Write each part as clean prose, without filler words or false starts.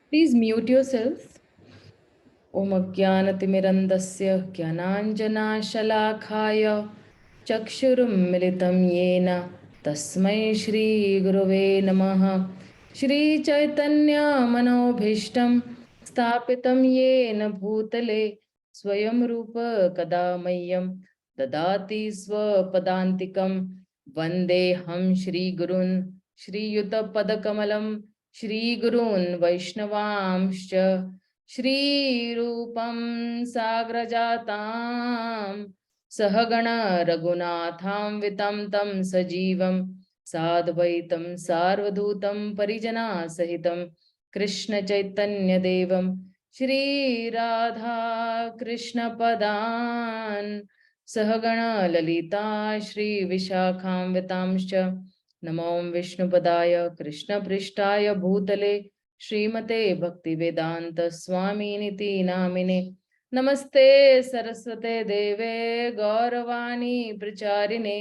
Please mute yourself. Om Ajnanatimirandasya Jnananjanaşalakhaय Chakshurum militam yena tasmai Shri Guruve Namaha. Shri Chaitanya Manobhishtam Sthapitam yena bhutale Swayam Rupa Kadamayyam Dadati Swapadantikam Vandeham Shri Gurun Shri Yuta Padakamalam Shri Gurun Vaishnavamscha Shri Rupam Sagrajatam Sahagana Raghunatham Vitam Tam Sajivam Sadvaitam Sarvadhutam Parijana Sahitam Krishna Chaitanya Devam Shri Radha Krishna Padan Sahagana Lalita Shri Vishakham Vitamscha Namo Vishnupadaya Krishna Prishtaya Bhutale श्रीमते भक्ति वेदांत स्वामी निति नामिने नमस्ते सरस्वते देवे गौरवाणी प्रचारिणे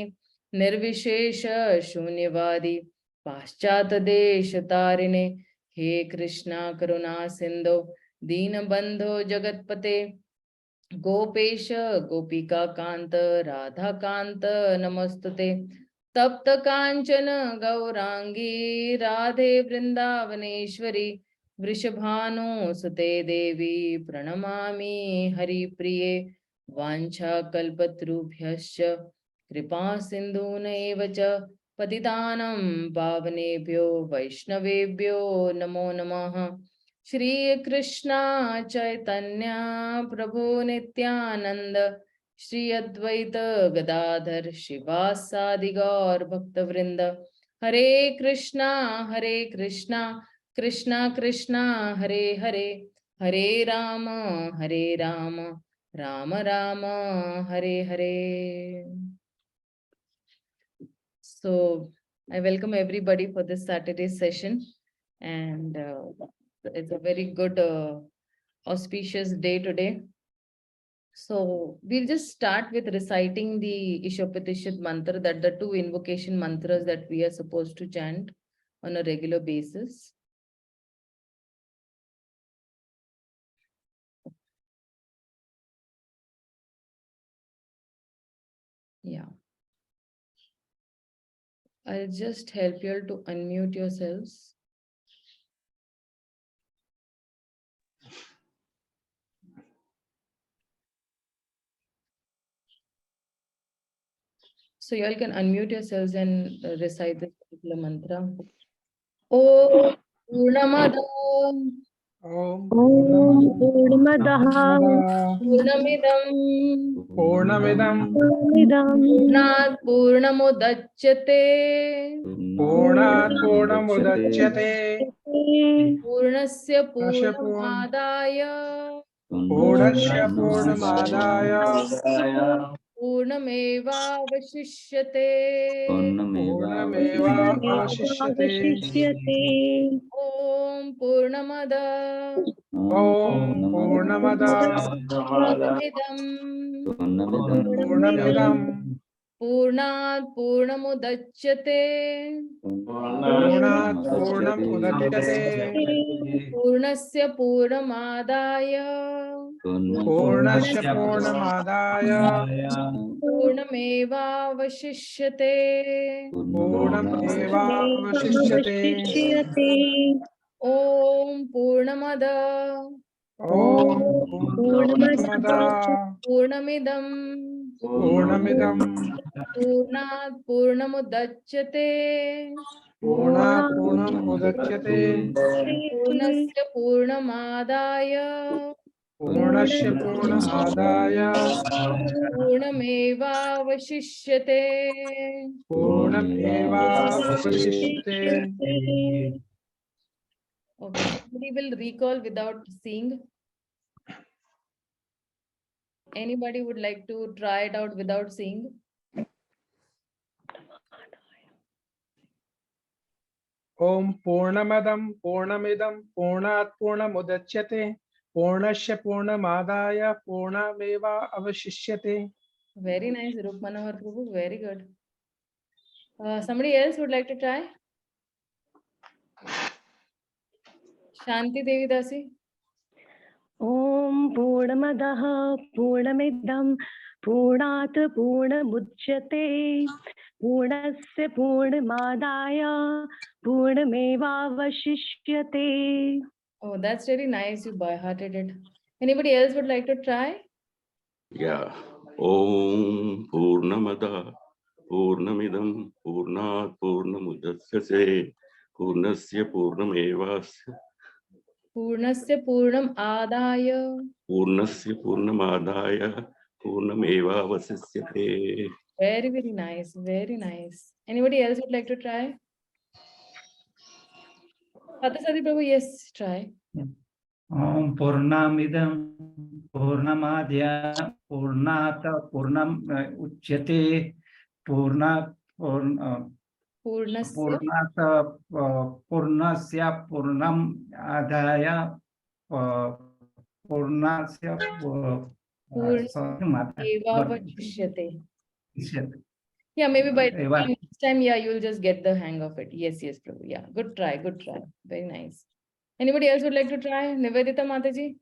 निर्विशेष शून्यवादी पाश्चात देश तारिणे हे कृष्णा करुणा सिंधु दीनबंधो जगतपते गोपेश गोपिका कांत राधा कांत नमस्तुते तप्त कांचन गौरांगी राधे वृंदावनेश्वरी वृषभानु सुते देवी प्रणमामि हरिप्रिये वाञ्छा कल्पतरुभ्यश्च कृपा सिन्धूनैव च पतितानं पावनेभ्यो वैष्णवेभ्यो नमो नमः। श्री कृष्णा चैतन्य प्रभु नित्यानंद श्री अद्वैत गदाधर शिवासादि गौर भक्त वृंद हरे Krishna Krishna Krishna Hare Hare Hare Ram Ram Ram Hare Hare. So I welcome everybody for this Saturday session, and it's a very good auspicious day today. So we'll just start with reciting the ISHOPANISHAD mantra, that the two invocation mantras that we are supposed to chant on a regular basis. Yeah. I'll just help you all to unmute yourselves. So you all can unmute yourselves and recite this particular mantra. Om Purnamada Purnamadaha Purnamidam Purnamidam Purnat Purnamudachyate Purnat Purnamudachyate Purnasya Purnamadaya Purnasya Purnamadaya Purnamevavashishyate. Purnameva Avashishyate Om Purnamada Om Purnamada Purnamidam Purnamidam Purnat Purnamudachyate Purnat Purnamudachyate Purnasya Purnamadaya Purnasya Purnamadaya Purnamevavashishyate. Purnameva Avashishyate Om Purnamada Om Purnamada Purnamidam Purnamidam Purnat Purnamudachyate Purnat Purnamudachyate Purnasya Purnamadaya Purnasya Purnamadaya Purnamevavashishyate. Purnameva Avashishyate. Okay, somebody will recall without seeing. Anybody would like to try it out without seeing? Om Purnamadam Purnamidam Purnat Purnamudachyate Purnasya Purnamadaya Purnameva Avashishyate. Very nice, Rup Manohar Prabhu. Very good. Somebody else would like to try? Shanti Devi Dasi. Om Purnamadaha Purnamidam Purnat Purnamudchyate Purnasya Purnamadaya Purnamevavashishyate. Oh, that's really nice. You by-hearted it. Anybody else would like to try? Yeah. Om Purnamada Purnamidam Purnat Purnamudachyate Purnasya Purnamevasya Purnasya Purnam Adaya. Purnasya Purnamadaya Purnamevavasisyate. Very, very nice. Very nice. Anybody else would like to try? Patasadi Prabhu, yes, try. Om Purnamidam Purnamadya Purnata Purnam Uchyate Purnat Purnasya. Purnata Purnasya Purnam Adaya Purnasya Evavashishyate. Yeah, maybe by next time, yeah, you'll just get the hang of it. Yes, yes, Prabhu. Yeah, good try, good try. Very nice. Anybody else would like to try? Nivedita Mataji,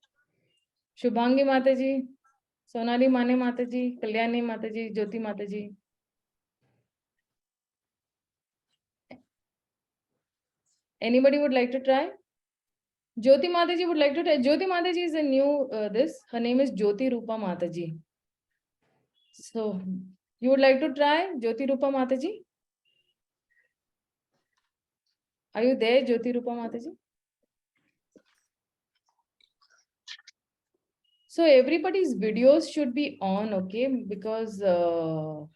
Shubhangi Mataji, Sonali Mane Mataji, Kalyani Mataji, Jyoti Mataji. Anybody would like to try? Jyoti Mataji would like to try. Jyoti Mataji is a new this. Her name is Jyoti Rupa Mataji. So you would like to try Jyoti Rupa Mataji? Are you there, Jyoti Rupa Mataji? So everybody's videos should be on, okay? Because our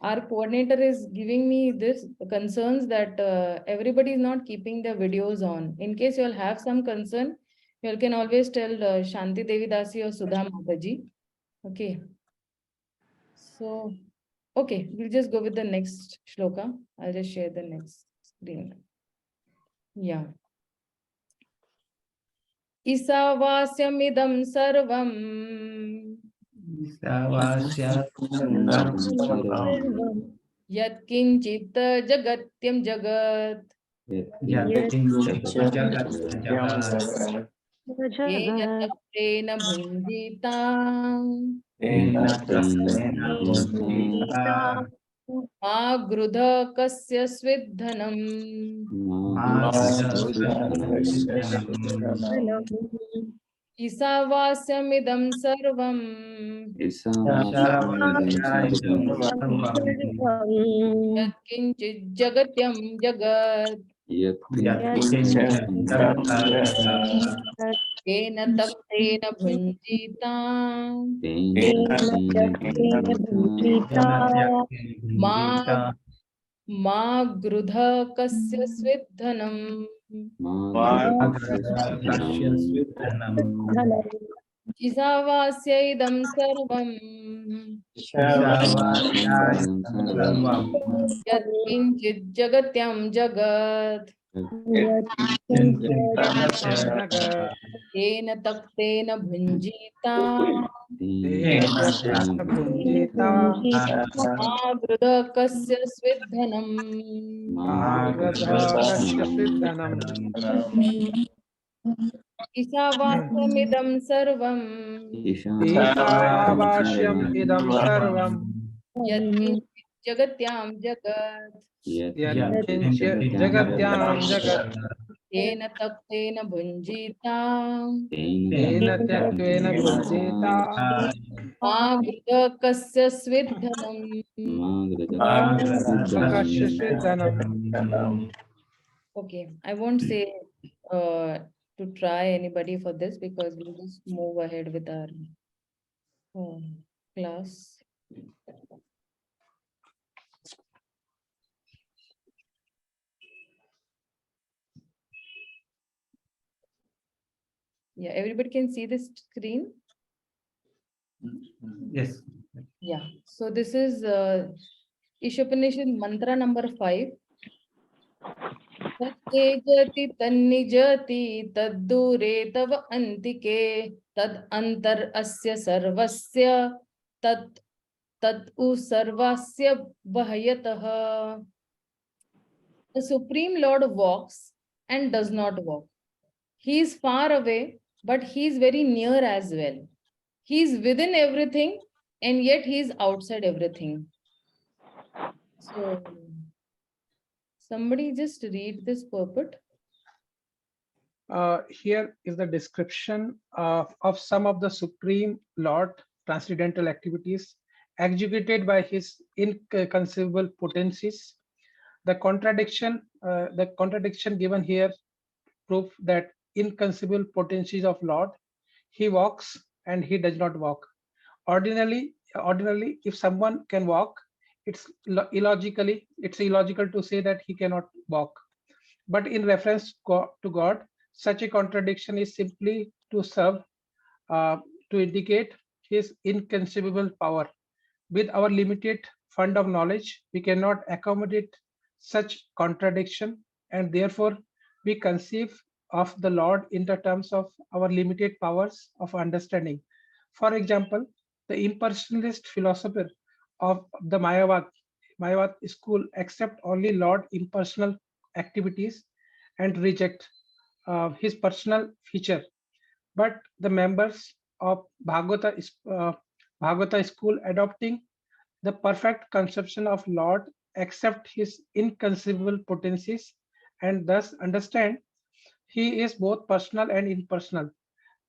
coordinator is giving me this concerns that everybody is not keeping their videos on. In case you all have some concern, you all can always tell Shanti Devi Dasi or Sudha Mataji. Okay. So, okay, we'll just go with the next shloka. I'll just share the next screen. Yeah. Isavasyamidam sarvam Yat kinchit jagatyam jagat Yena taptena bhunjitam Ma grudha kasya svidhanam Isavasyamidam sarvam Yat kinchit jagatyam jagat Yena taptena bhunjitam Ma grudha kasya svidhanam Isavasyaidam sarvam Yat kinchit jagatyam jagat Yena taktena bhunjitam Ma grudha kasya svidhanam Isavasyamidam sarvam Isavasyam idam sarvam Yat kinchit jagatyam jagat Yatkinchya jagatyam jagat Yena taktena bhunjitam Yena tyaktena bhujita Ma grudha kasya svidhanam Prakasya svidhanam. Okay, I won't say to try anybody for this because we'll just move ahead with our class. Yeah, everybody can see this screen. Yes. Yeah, so this is ISHOPANISHAD mantra number 5. Tejati tannijati taddure tava antike tad antar asya sarvasya tad u sarvasya bhahyatah. The Supreme Lord walks and does not walk. he is far away, but he is very near as well. He is within everything, and yet he is outside everything. So, somebody just read this purport. Here is the description of some of the Supreme Lord transcendental activities executed by his inconceivable potencies. The contradiction given here prove that inconceivable potencies of Lord. He walks and he does not walk. Ordinarily, if someone can walk, it's illogical to say that he cannot walk. But in reference to God, such a contradiction is simply to serve to indicate his inconceivable power. With our limited fund of knowledge, we cannot accommodate such contradiction, and therefore we conceive of the Lord in the terms of our limited powers of understanding. For example, the impersonalist philosopher of the Mayavad school accept only Lord impersonal activities and reject his personal feature. But the members of Bhagavata school adopting the perfect conception of Lord accept his inconceivable potencies and thus understand he is both personal and impersonal.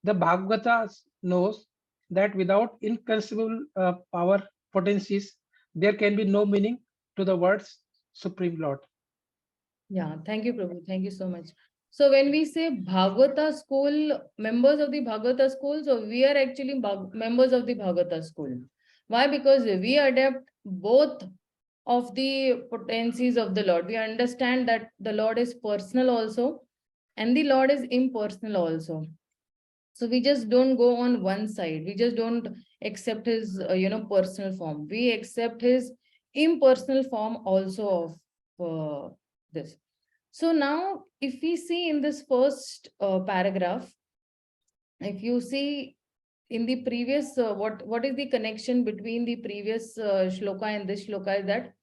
The Bhagavata knows that without inconceivable power potencies, there can be no meaning to the words Supreme Lord. Yeah, thank you, Prabhu. Thank you so much. So when we say Bhagavata school, members of the Bhagavata school, so we are actually members of the Bhagavata school. Why? Because we adapt both of the potencies of the Lord. We understand that the Lord is personal also, and the Lord is impersonal also. So we just don't go on one side. We just don't accept his, personal form. We accept his impersonal form also of this. So now, if we see in this first paragraph, if you see in the previous, what is the connection between the previous shloka and this shloka is that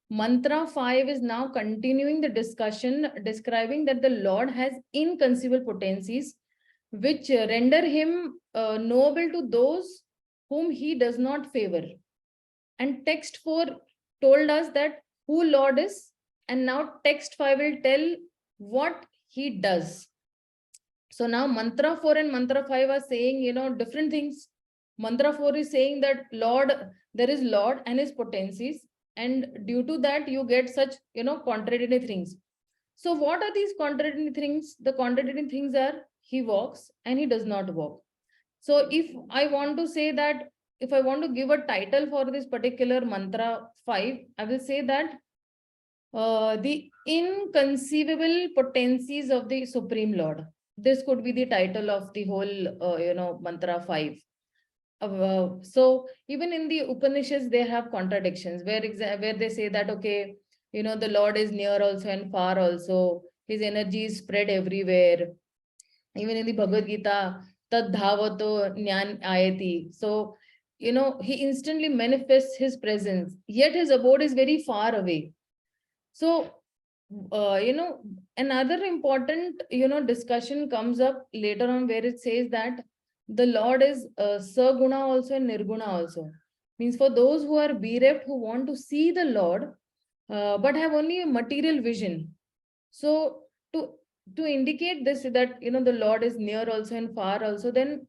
mantra 5 is now continuing the discussion describing that the Lord has inconceivable potencies which render him knowable to those whom he does not favor. And text 4 told us that who Lord is, and now text 5 will tell what he does. So now mantra 4 and mantra 5 are saying, different things. Mantra 4 is saying that Lord, there is Lord and his potencies, and due to that you get such, contradictory things. So what are these contradictory things? The contradictory things are he walks and he does not walk. So if I want to say that, if I want to give a title for this particular mantra 5, I will say that the inconceivable potencies of the Supreme Lord. This could be the title of the whole, mantra 5. So even in the Upanishads, they have contradictions where they say that, okay, the Lord is near also and far also. His energy is spread everywhere. Even in the Bhagavad Gita, tad dhavato nyan ayati. So, he instantly manifests his presence, yet his abode is very far away. So, another important, discussion comes up later on where it says that the Lord is Saguna also and Nirguna also. Means for those who are bereft, who want to see the Lord, but have only a material vision. So to indicate this, that, the Lord is near also and far also, then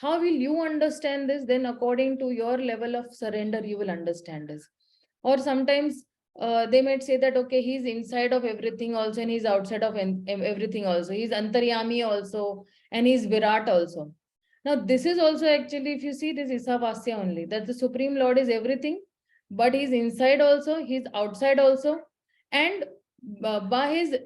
how will you understand this? Then according to your level of surrender, you will understand this. Or sometimes they might say that, okay, he's inside of everything also and he's outside of everything also. He's Antaryami also and he's Virat also. Now, this is also actually, if you see, this is Isavasya only, that the Supreme Lord is everything, but he's inside also, he's outside also. And by his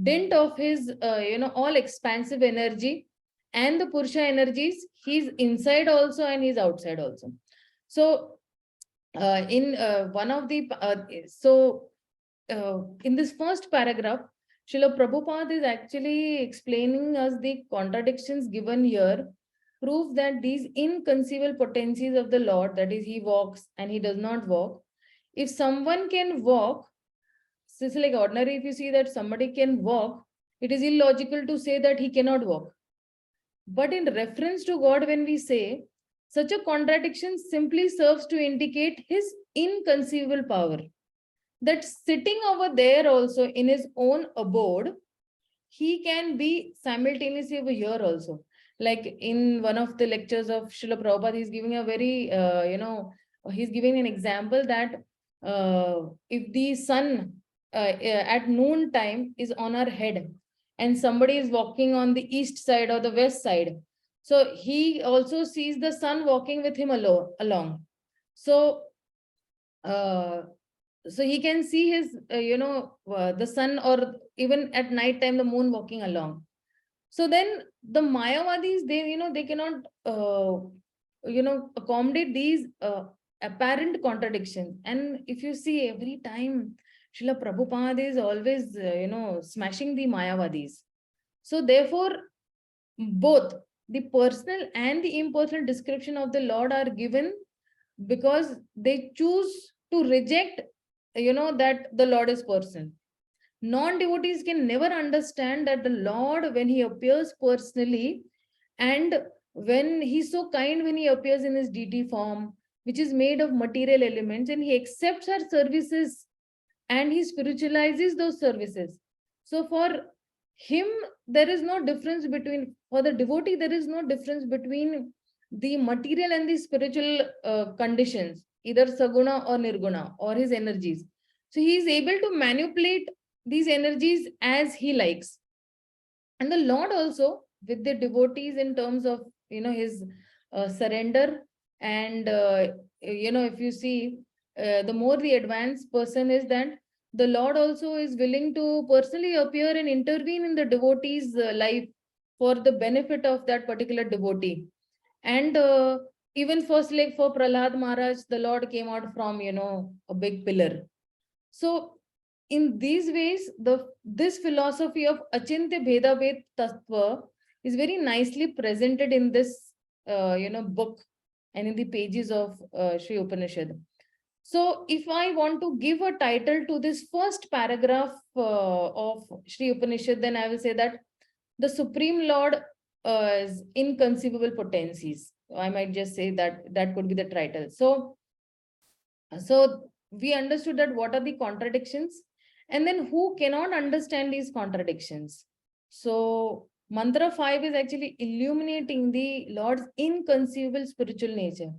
dint of his, all expansive energy and the Purusha energies, he's inside also and he's outside also. So in one of the, in this first paragraph, Srila Prabhupada is actually explaining us the contradictions given here, prove that these inconceivable potencies of the Lord, that is, he walks and he does not walk. If someone can walk, so it's like ordinary, if you see that somebody can walk it is illogical to say that he cannot walk. But in reference to God, when we say, such a contradiction simply serves to indicate his inconceivable power. That sitting over there also in his own abode, he can be simultaneously over here also. Like in one of the lectures of Srila Prabhupada, he's giving a very, he's giving an example that if the sun at noon time is on our head and somebody is walking on the east side or the west side, so he also sees the sun walking with him along. So, so he can see his, the sun, or even at night time, the moon walking along. So then the Mayavadis, they cannot, accommodate these apparent contradictions. And if you see every time, Srila Prabhupada is always, smashing the Mayavadis. So therefore, both the personal and the impersonal description of the Lord are given because they choose to reject, that the Lord is person. Non-devotees can never understand that the Lord, when he appears personally, and when he's so kind, when he appears in his deity form, which is made of material elements, and he accepts our services and he spiritualizes those services. So for him, there is no difference between, for the devotee, there is no difference between the material and the spiritual conditions, either saguna or nirguna, or his energies. So he is able to manipulate these energies as he likes. And the Lord also with the devotees in terms of, his surrender. And, if you see, the more the advanced person is, that the Lord also is willing to personally appear and intervene in the devotee's life for the benefit of that particular devotee. And even first, like for Prahlad Maharaj, the Lord came out from, a big pillar. So in these ways, this philosophy of Achintya Bheda Ved Tattva is very nicely presented in this, book and in the pages of Sri Upanishad. So if I want to give a title to this first paragraph of Sri Upanishad, then I will say that the Supreme Lord is inconceivable potencies. I might just say that could be the title. So we understood that what are the contradictions, and then who cannot understand these contradictions. So mantra 5 is actually illuminating the Lord's inconceivable spiritual nature.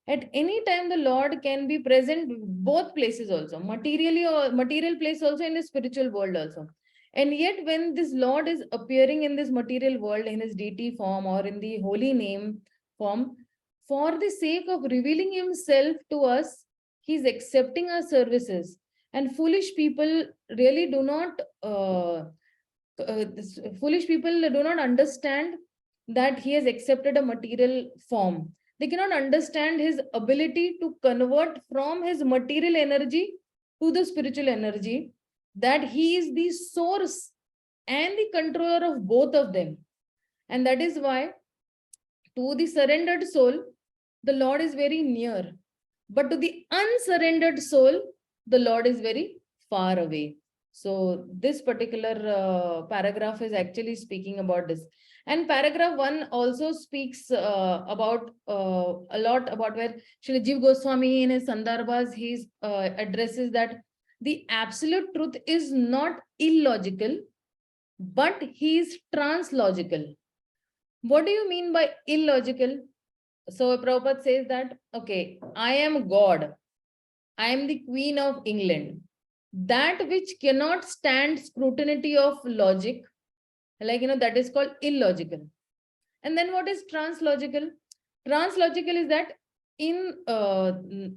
At any time, the Lord can be present both places also, materially or material place also, in the spiritual world also. And yet when this Lord is appearing in this material world in his deity form or in the holy name form, for the sake of revealing himself to us, he's accepting our services. And foolish people really do not, foolish people do not understand that he has accepted a material form. They cannot understand his ability to convert from his material energy to the spiritual energy, that he is the source and the controller of both of them. And that is why to the surrendered soul, the Lord is very near. But to the unsurrendered soul, the Lord is very far away. So this particular paragraph is actually speaking about this. And paragraph 1 also speaks about a lot about where Srila Jiva Goswami in his Sandarbhas, he addresses that the absolute truth is not illogical, but he is translogical. What do you mean by illogical? So Prabhupada says that, okay, I am God. I am the Queen of England. That which cannot stand scrutiny of logic, like, that is called illogical. And then what is translogical? Translogical is that in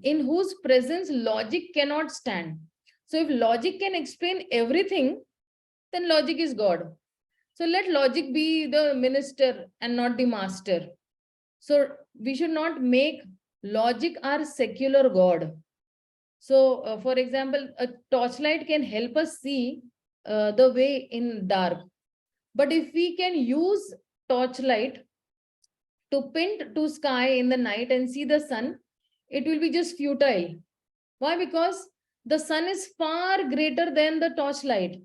whose presence logic cannot stand. So if logic can explain everything, then logic is God. So let logic be the minister and not the master. So we should not make logic our secular God. So for example, a torchlight can help us see the way in dark. But if we can use torchlight to pin to sky in the night and see the sun, it will be just futile. Why? Because the sun is far greater than the torchlight.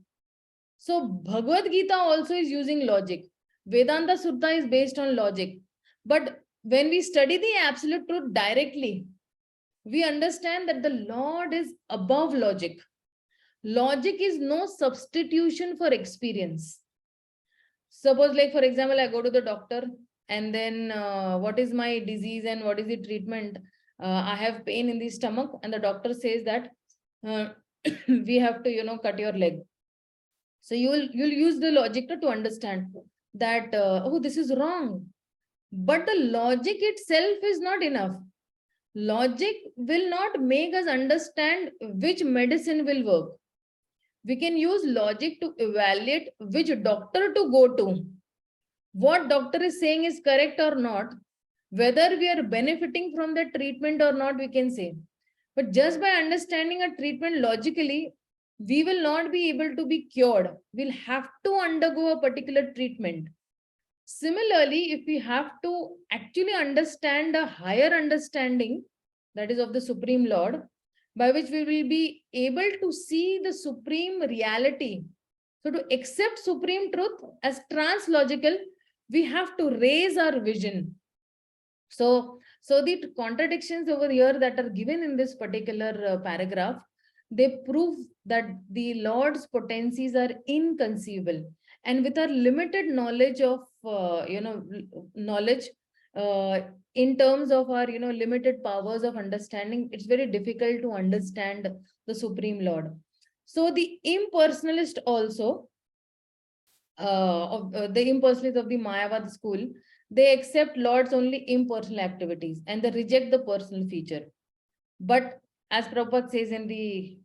So Bhagavad Gita also is using logic. Vedanta Sutta is based on logic. But when we study the absolute truth directly, we understand that the Lord is above logic. Logic is no substitution for experience. Suppose, like, for example, I go to the doctor and then what is my disease and what is the treatment? I have pain in the stomach, and the doctor says that we have to, cut your leg. So you'll use the logic to understand that, oh, this is wrong. But the logic itself is not enough. Logic will not make us understand which medicine will work. We can use logic to evaluate which doctor to go to. What doctor is saying is correct or not. Whether we are benefiting from the treatment or not, we can say. But just by understanding a treatment logically, we will not be able to be cured. We'll have to undergo a particular treatment. Similarly, if we have to actually understand a higher understanding, that is of the Supreme Lord, by which we will be able to see the supreme reality. So to accept supreme truth as translogical, we have to raise our vision. So the contradictions over here that are given in this particular paragraph, they prove that the Lord's potencies are inconceivable. And with our limited knowledge of, knowledge, in terms of our, limited powers of understanding, it's very difficult to understand the Supreme Lord. So the impersonalist also, the impersonalists of the Mayavad school, they accept Lord's only impersonal activities and they reject the personal feature. But as Prabhupada says in the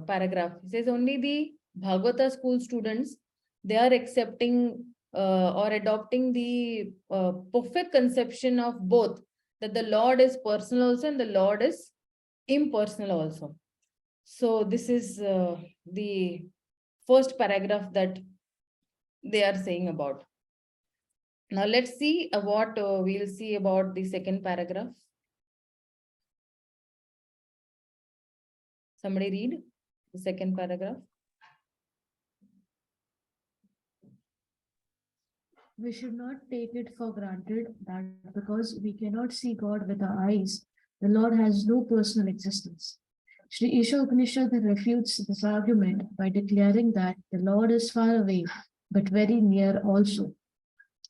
paragraph, he says only the Bhagavata school students, they are accepting or adopting the perfect conception of both, that the Lord is personal also and the Lord is impersonal also. So this is the first paragraph that they are saying about. Now let's see what we'll see about the second paragraph. Somebody read the second paragraph. We should not take it for granted that because we cannot see God with our eyes, the Lord has no personal existence. Sri ISHOPANISHAD refutes this argument by declaring that the Lord is far away, but very near also.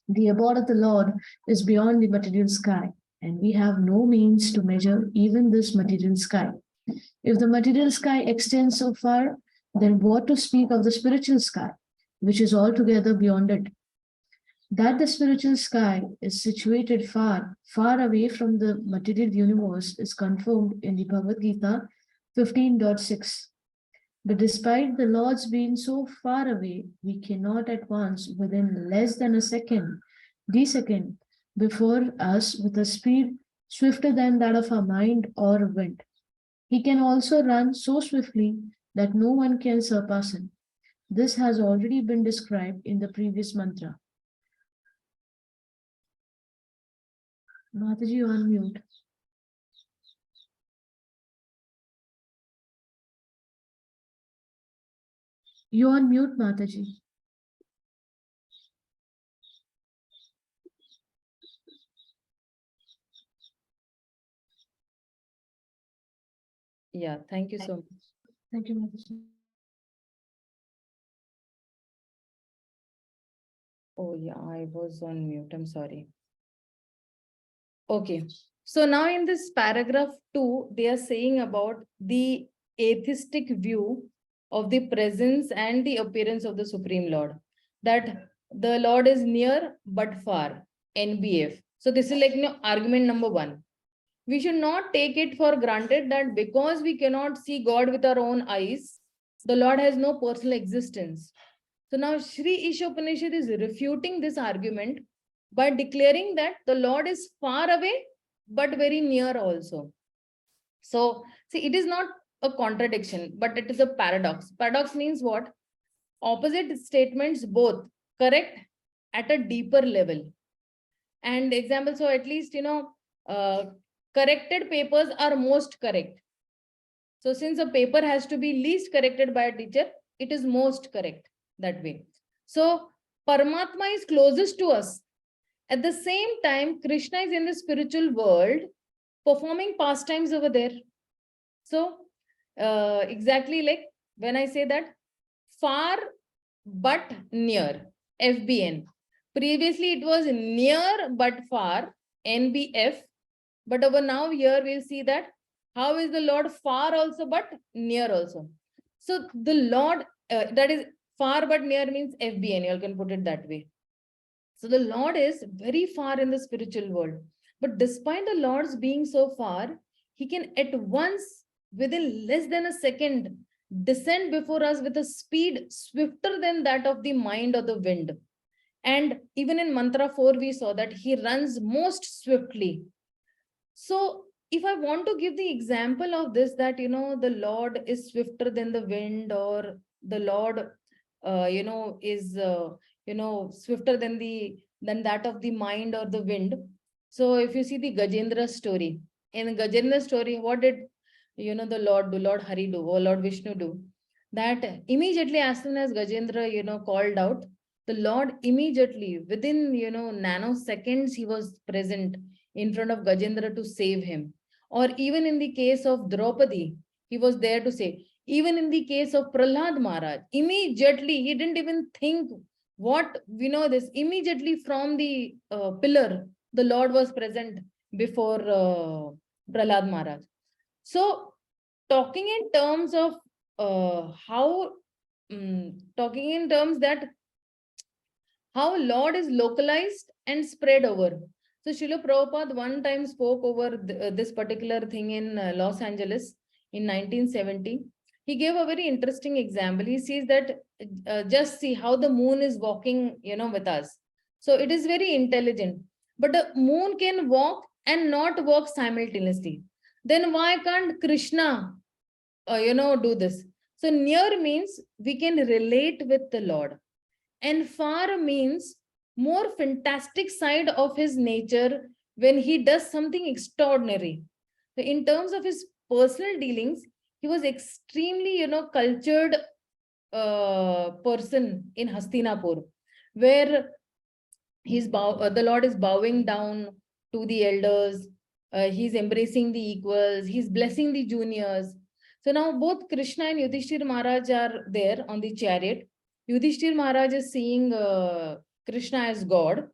The abode of the Lord is beyond the material sky, and we have no means to measure even this material sky. If the material sky extends so far, then what to speak of the spiritual sky, which is altogether beyond it? That the spiritual sky is situated far, far away from the material universe is confirmed in the Bhagavad Gita 15.6. But despite the Lord's being so far away, we cannot advance within less than a second, desecond, before us with a speed swifter than that of our mind or wind. He can also run so swiftly that no one can surpass him. This has already been described in the previous mantra. Mataji, you on mute. You on mute, Mataji. Yeah, thank you so much. Thank you, Mataji. Oh yeah, I was on mute. I'm sorry. Okay. So now in this paragraph 2, they are saying about the atheistic view of the presence and the appearance of the Supreme Lord. That the Lord is near but far, NBF. So this is like argument number 1. We should not take it for granted that because we cannot see God with our own eyes, the Lord has no personal existence. So now Sri ISHOPANISHAD is refuting this argument by declaring that the Lord is far away, but very near also. So, see, it is not a contradiction, but it is a paradox. Paradox means what? Opposite statements both correct at a deeper level. And example, so at least, corrected papers are most correct. So since a paper has to be least corrected by a teacher, it is most correct. that way. So Paramatma is closest to us. At the same time, Krishna is in the spiritual world performing pastimes over there. So exactly like when I say that far but near, FBN. Previously it was near but far, NBF. But over now here we'll see that how is the Lord far also but near also. So the Lord, that is far but near means FBN, you all can put it that way. So the Lord is very far in the spiritual world. But despite the Lord's being so far, he can at once, within less than a second, descend before us with a speed swifter than that of the mind or the wind. And even in mantra 4, we saw that he runs most swiftly. So if I want to give the example of this, that, the Lord is swifter than the wind, or the Lord, is, swifter than that of the mind or the wind. So if you see the Gajendra story, in Gajendra story, what did, the Lord do, Lord Hari do, or Lord Vishnu do? That immediately as soon as Gajendra, called out, the Lord immediately, within, nanoseconds, he was present in front of Gajendra to save him. Or even in the case of Draupadi, he was there to save. Even in the case of Prahlad Maharaj, immediately, he didn't even think what, this, immediately from the pillar, the Lord was present before Prahlad Maharaj. So talking in terms of talking in terms that how Lord is localized and spread over. So Srila Prabhupada one time spoke over this particular thing in Los Angeles in 1970. He gave a very interesting example. He says that just see how the moon is walking, with us. So it is very intelligent, but the moon can walk and not walk simultaneously. Then why can't Krishna, do this? So near means we can relate with the Lord, and far means more fantastic side of his nature when he does something extraordinary. So in terms of his personal dealings, he was extremely, cultured person in Hastinapur, where the Lord is bowing down to the elders. He's embracing the equals. He's blessing the juniors. So now both Krishna and Yudhishthir Maharaj are there on the chariot. Yudhishthir Maharaj is seeing Krishna as God,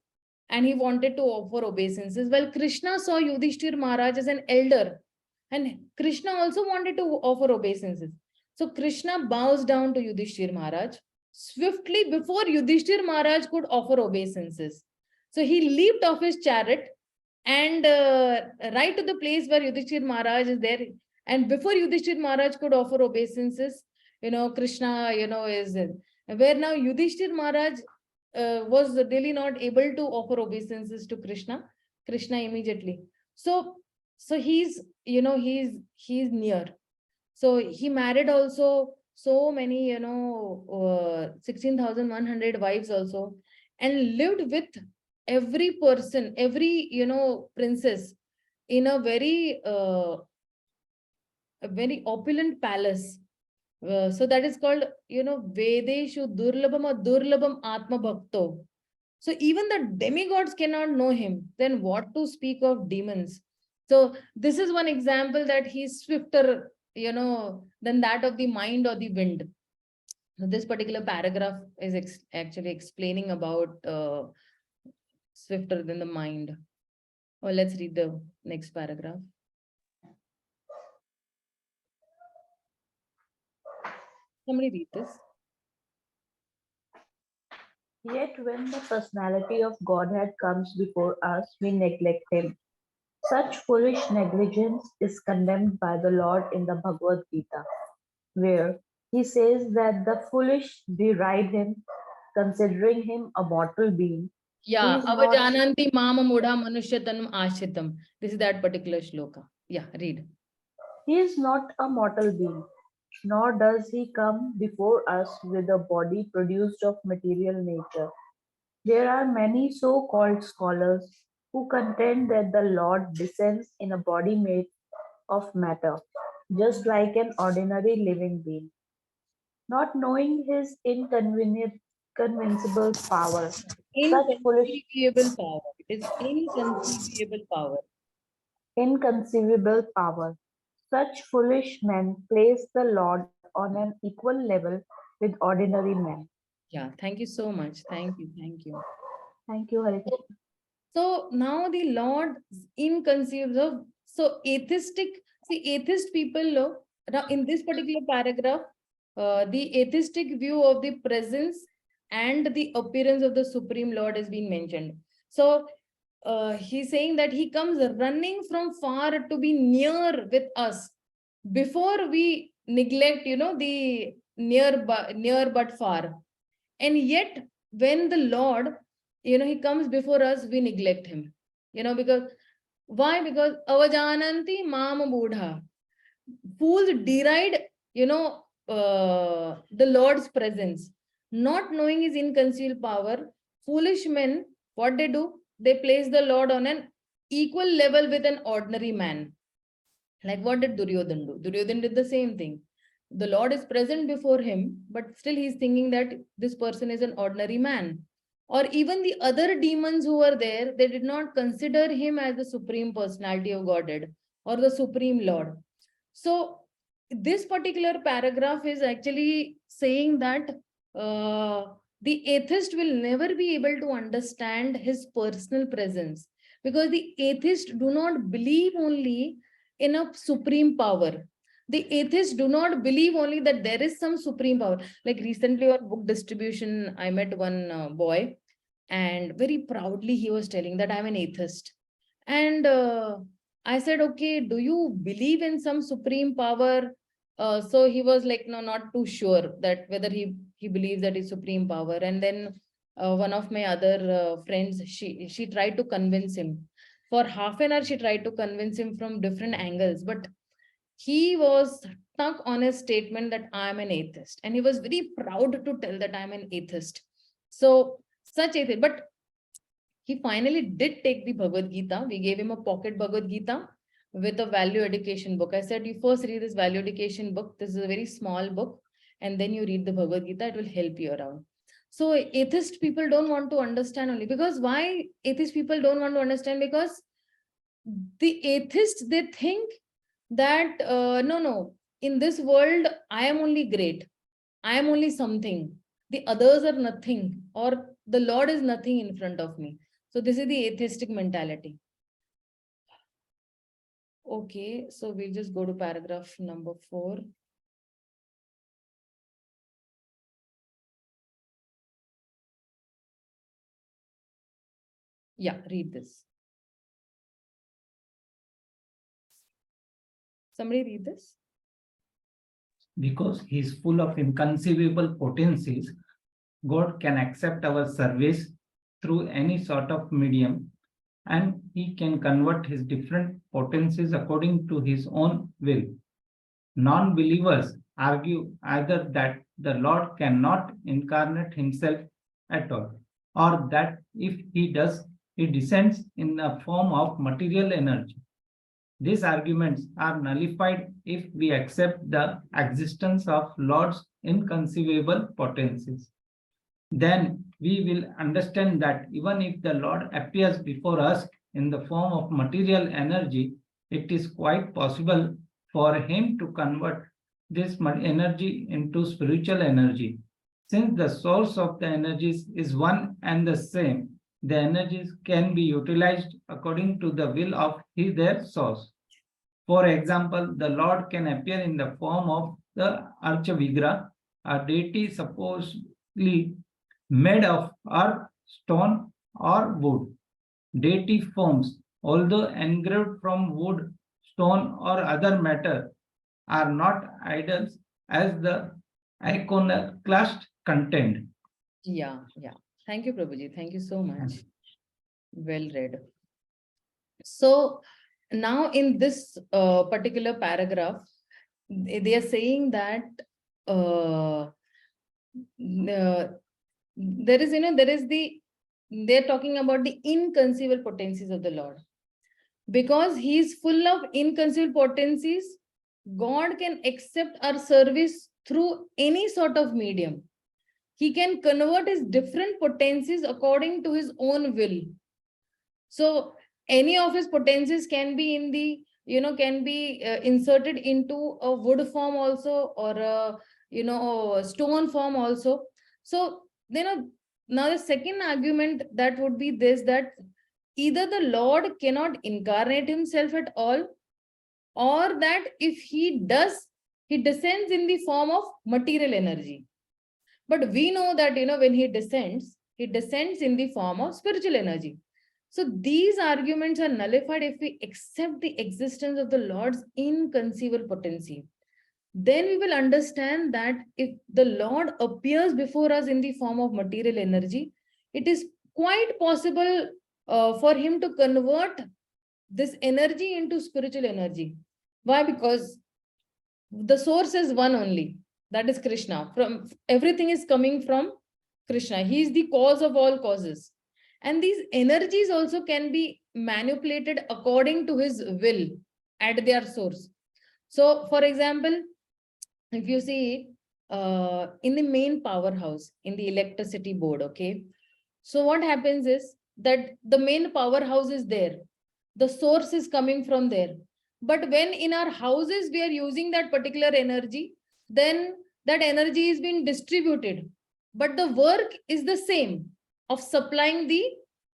and he wanted to offer obeisances. Well, Krishna saw Yudhishthir Maharaj as an elder, and Krishna also wanted to offer obeisances. So Krishna bows down to Yudhishthir Maharaj swiftly before Yudhishthir Maharaj could offer obeisances. So he leaped off his chariot and right to the place where Yudhishthir Maharaj is there. And before Yudhishthir Maharaj could offer obeisances, Krishna, is where now Yudhishthir Maharaj was really not able to offer obeisances to Krishna. Krishna immediately. So he's, he's near. So he married also so many, 16,100 wives also, and lived with every person, every, princess in a very opulent palace. So that is called, Vedeshu Durlabam or Durlabam Atma Bhakto. So even the demigods cannot know him. Then what to speak of demons? So this is one example that he's swifter, than that of the mind or the wind. So this particular paragraph is actually explaining about swifter than the mind. Well, let's read the next paragraph. Somebody read this. Yet when the personality of Godhead comes before us, we neglect him. Such foolish negligence is condemned by the Lord in the Bhagavad Gita, where he says that the foolish deride him, considering him a mortal being. Yeah, He is not- avajananti mama mudha manushyatanam ashitam. This is that particular shloka. Yeah, read. He is not a mortal being, nor does he come before us with a body produced of material nature. There are many so-called scholars who contend that the Lord descends in a body made of matter, just like an ordinary living being. not knowing his inconceivable power. Inconceivable power. It is inconceivable power. Such foolish men place the Lord on an equal level with ordinary men. Yeah, thank you so much. Thank you. Thank you. Thank you, Hare Krishna. So now the Lord inconceivable. So atheistic, see, atheist people, now in this particular paragraph, the atheistic view of the presence and the appearance of the Supreme Lord is being mentioned. So he's saying that he comes running from far to be near with us before we neglect, the near but far. And yet, when the Lord, he comes before us, we neglect him. Because why? Because avajananti mama budha. Fools deride, the Lord's presence, not knowing his inconceivable power. Foolish men, what they do? They place the Lord on an equal level with an ordinary man. Like what did Duryodhan do? Duryodhan did the same thing. The Lord is present before him, but still he's thinking that this person is an ordinary man. Or even the other demons who were there, they did not consider him as the supreme personality of Godhead or the supreme Lord. So this particular paragraph is actually saying that the atheist will never be able to understand his personal presence, because the atheists do not believe only in a supreme power. The atheists do not believe only that there is some supreme power. Like recently on book distribution, I met one boy, and very proudly he was telling that I'm an atheist. And I said, okay, do you believe in some supreme power? So he was like, no, not too sure that whether he believes that is supreme power. And then one of my other friends, she tried to convince him. For half an hour, she tried to convince him from different angles, but he was stuck on his statement that I'm an atheist. And he was very proud to tell that I'm an atheist. So such atheist, but he finally did take the Bhagavad Gita. We gave him a pocket Bhagavad Gita with a value education book. I said, you first read this value education book. This is a very small book. And then you read the Bhagavad Gita. It will help you around. So atheist people don't want to understand only. Because why atheist people don't want to understand? Because the atheists, they think that, no, in this world, I am only great. I am only something. The others are nothing, or the Lord is nothing in front of me. So this is the atheistic mentality. Okay, so we'll just go to paragraph number 4. Yeah, read this. Somebody read this. Because he is full of inconceivable potencies, God can accept our service through any sort of medium, and he can convert his different potencies according to his own will. Non-believers argue either that the Lord cannot incarnate himself at all, or that if he does, he descends in the form of material energy. These arguments are nullified if we accept the existence of Lord's inconceivable potencies. Then we will understand that even if the Lord appears before us in the form of material energy, it is quite possible for him to convert this energy into spiritual energy. Since the source of the energies is one and the same, the energies can be utilized according to the will of their source. For example, the Lord can appear in the form of the Archavigra, a deity supposedly made of earth, stone, or wood. Deity forms, although engraved from wood, stone, or other matter, are not idols as the iconoclast contend. Yeah. Thank you, Prabhuji. Thank you so much. Well read. So now in this particular paragraph, they are saying that they're talking about the inconceivable potencies of the Lord. Because he is full of inconceivable potencies, God can accept our service through any sort of medium. He can convert his different potencies according to his own will. So any of his potencies can be in the, can be inserted into a wood form also, or a, a stone form also. So, now the second argument that would be this, that either the Lord cannot incarnate himself at all, or that if he does, he descends in the form of material energy. But we know that, when he descends in the form of spiritual energy. So these arguments are nullified if we accept the existence of the Lord's inconceivable potency. Then we will understand that if the Lord appears before us in the form of material energy, it is quite possible for him to convert this energy into spiritual energy. Why? Because the source is one only, that is Krishna. From everything is coming from Krishna. He is the cause of all causes. And these energies also can be manipulated according to his will at their source. So, for example, if you see in the main powerhouse, in the electricity board, okay, so what happens is that the main powerhouse is there, the source is coming from there. But when in our houses we are using that particular energy, then that energy is being distributed, but the work is the same of supplying the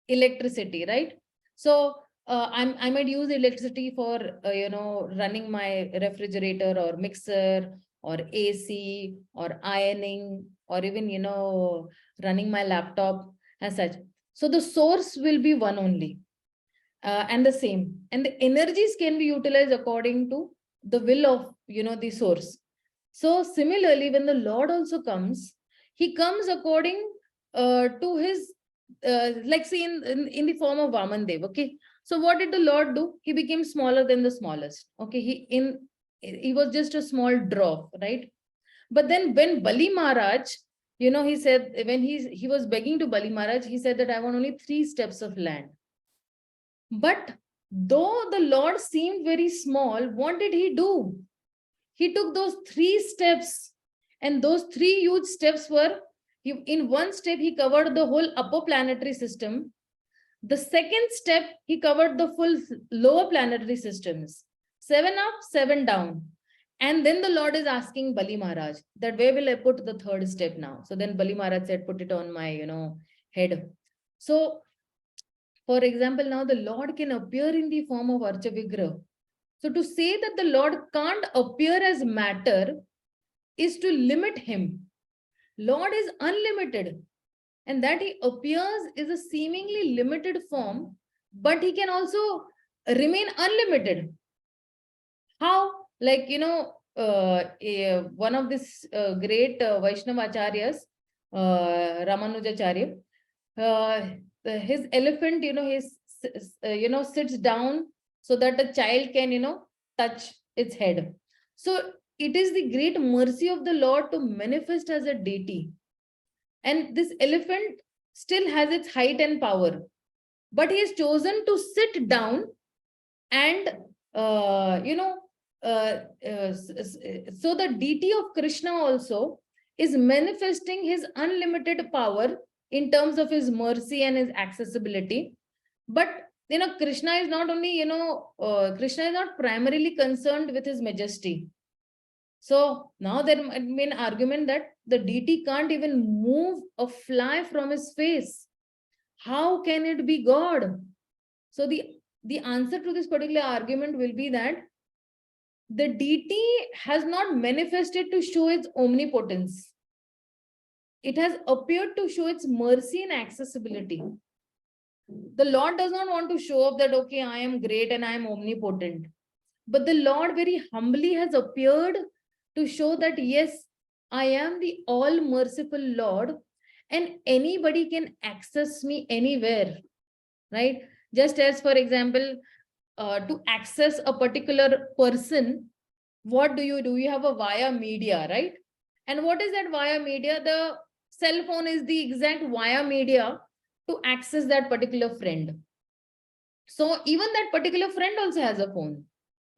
electricity, right? So I might use electricity for running my refrigerator or mixer or AC or ironing, or even running my laptop as such. So the source will be one only, and the same, and the energies can be utilized according to the will of the source. So similarly, when the Lord also comes, he comes according to his like see in the form of Vamandev. Okay, so what did the Lord do? He became smaller than the smallest. Okay, he was just a small drop, right? But then when Bali Maharaj, he said, when he was begging to Bali Maharaj, he said that I want only 3 steps of land. But though the Lord seemed very small, what did he do? He took those 3 steps, and those 3 huge steps were, in one step, he covered the whole upper planetary system. The second step, he covered the full lower planetary systems. 7 up, 7 down. And then the Lord is asking Bali Maharaj that where will I put the 3rd step now? So then Bali Maharaj said, put it on my, head. So, for example, now the Lord can appear in the form of Archa Vigraha. So to say that the Lord can't appear as matter is to limit him. Lord is unlimited, and that he appears is a seemingly limited form, but he can also remain unlimited. How? Like, one of this great Vaishnava Acharyas, Ramanujacharya, his elephant, sits down so that a child can, touch its head. So it is the great mercy of the Lord to manifest as a deity. And this elephant still has its height and power, but he has chosen to sit down and, so the deity of Krishna also is manifesting his unlimited power in terms of his mercy and his accessibility. But Krishna is not only, Krishna is not primarily concerned with his majesty. So now there might be an argument that the deity can't even move a fly from his face. How can it be God? So the answer to this particular argument will be that the deity has not manifested to show its omnipotence. It has appeared to show its mercy and accessibility. The Lord does not want to show off that, okay, I am great and I am omnipotent. But the Lord very humbly has appeared to show that, yes, I am the all merciful Lord, and anybody can access me anywhere, right? Just as, for example, to access a particular person, what do? You have a via media, right? And what is that via media? The cell phone is the exact via media to access that particular friend. So even that particular friend also has a phone,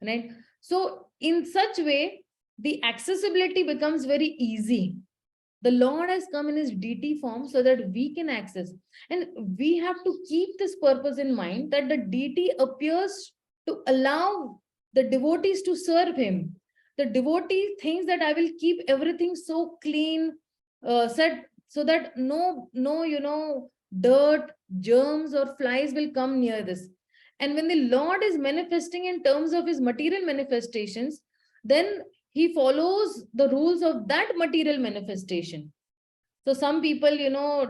right? So in such way, the accessibility becomes very easy. The Lord has come in his deity form so that we can access. And we have to keep this purpose in mind, that the deity appears to allow the devotees to serve him. The devotee thinks that I will keep everything so clean, set so that no, dirt, germs or flies will come near this. And when the Lord is manifesting in terms of his material manifestations, then he follows the rules of that material manifestation. So some people,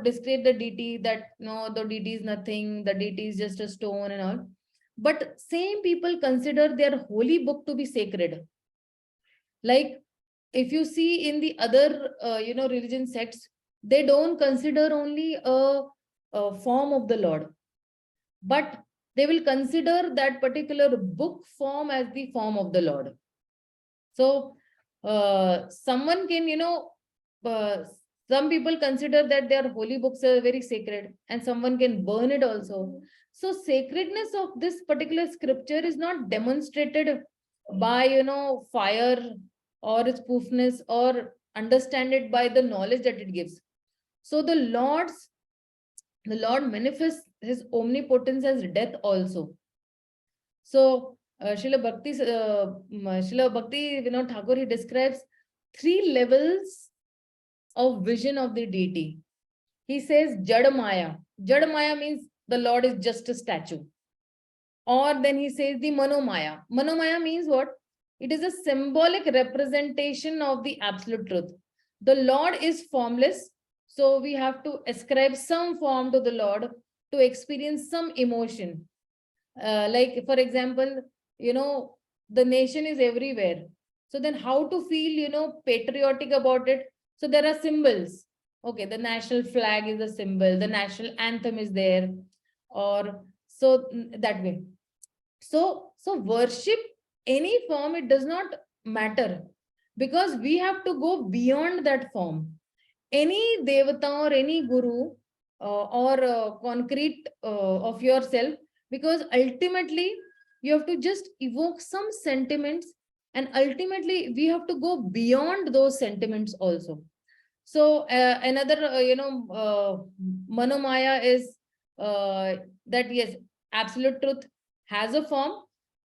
describe the deity that no, the deity is nothing, the deity is just a stone and all. But same people consider their holy book to be sacred. Like if you see in the other, religion sects, they don't consider only a form of the Lord, but they will consider that particular book form as the form of the Lord. So someone can, some people consider that their holy books are very sacred, and someone can burn it also. So sacredness of this particular scripture is not demonstrated by, fire or its poofness, or understand it by the knowledge that it gives. So the Lord manifests his omnipotence as death also. So Srila Bhakti Vinod Thakur, he describes 3 levels of vision of the deity. He says Jada Maya. Jada Maya means the Lord is just a statue. Or then he says the Manomaya. Manomaya means what? It is a symbolic representation of the absolute truth. The Lord is formless, so we have to ascribe some form to the Lord to experience some emotion. Like for example, the nation is everywhere. So then how to feel, patriotic about it? So there are symbols. Okay, the national flag is a symbol, the national anthem is there, or so that way. So worship any form, it does not matter, because we have to go beyond that form. Any devata or any guru or concrete of yourself, because ultimately you have to just evoke some sentiments, and ultimately we have to go beyond those sentiments also. So another Manomaya is that yes, absolute truth has a form,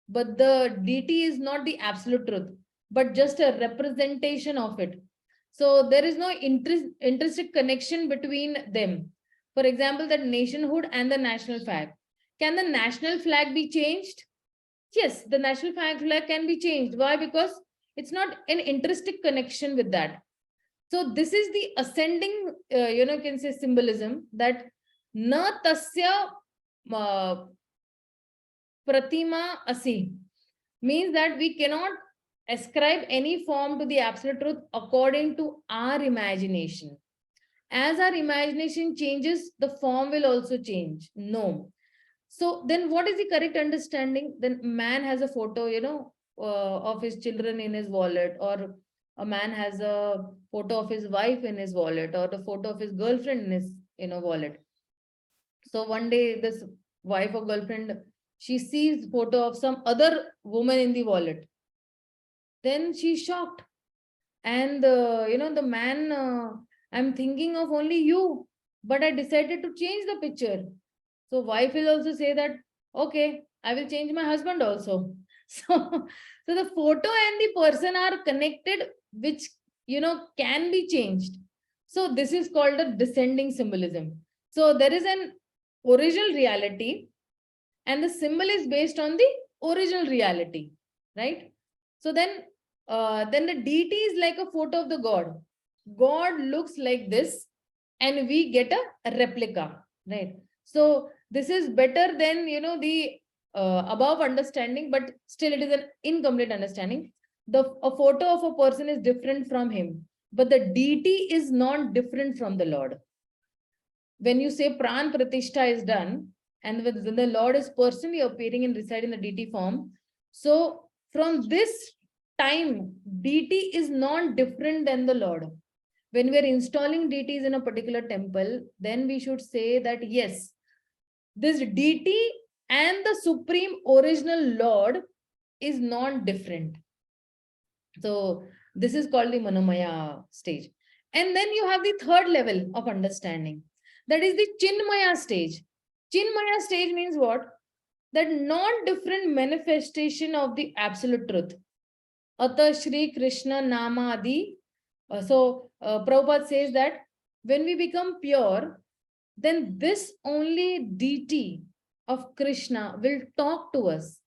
but the deity is not the absolute truth, but just a representation of it. So there is no intrinsic connection between them. For example, that nationhood and the national flag. Can the national flag be changed? Yes, the national flag can be changed. Why? Because it's not an intrinsic connection with that. So this is the ascending, can say symbolism, that na tasya pratima asi, means that we cannot ascribe any form to the absolute truth according to our imagination. As our imagination changes, the form will also change. No. So then what is the correct understanding? Then man has a photo, of his children in his wallet, or a man has a photo of his wife in his wallet, or the photo of his girlfriend in his, wallet. So one day this wife or girlfriend, she sees photo of some other woman in the wallet. Then she's shocked. And, the man, I'm thinking of only you, but I decided to change the picture. So wife will also say that, okay, I will change my husband also. So the photo and the person are connected, which, can be changed. So this is called a descending symbolism. So there is an original reality, and the symbol is based on the original reality, right? So then the deity is like a photo of the God. God looks like this, and we get a replica, right? So this is better than, the above understanding, but still it is an incomplete understanding. A photo of a person is different from him, but the deity is not different from the Lord. When you say pran pratishtha is done, and when the Lord is personally appearing and residing in the deity form, so from this time, deity is not different than the Lord. When we are installing deities in a particular temple, then we should say that yes, this deity and the supreme original Lord is not different. So This is called the Manomaya stage. And then you have the third level of understanding. That is the Chinmaya stage. Chinmaya stage means what? That non-different manifestation of the absolute truth. Ata Shri Krishna Nama Adi. Prabhupada says that when we become pure, then this only deity of Krishna will talk to us.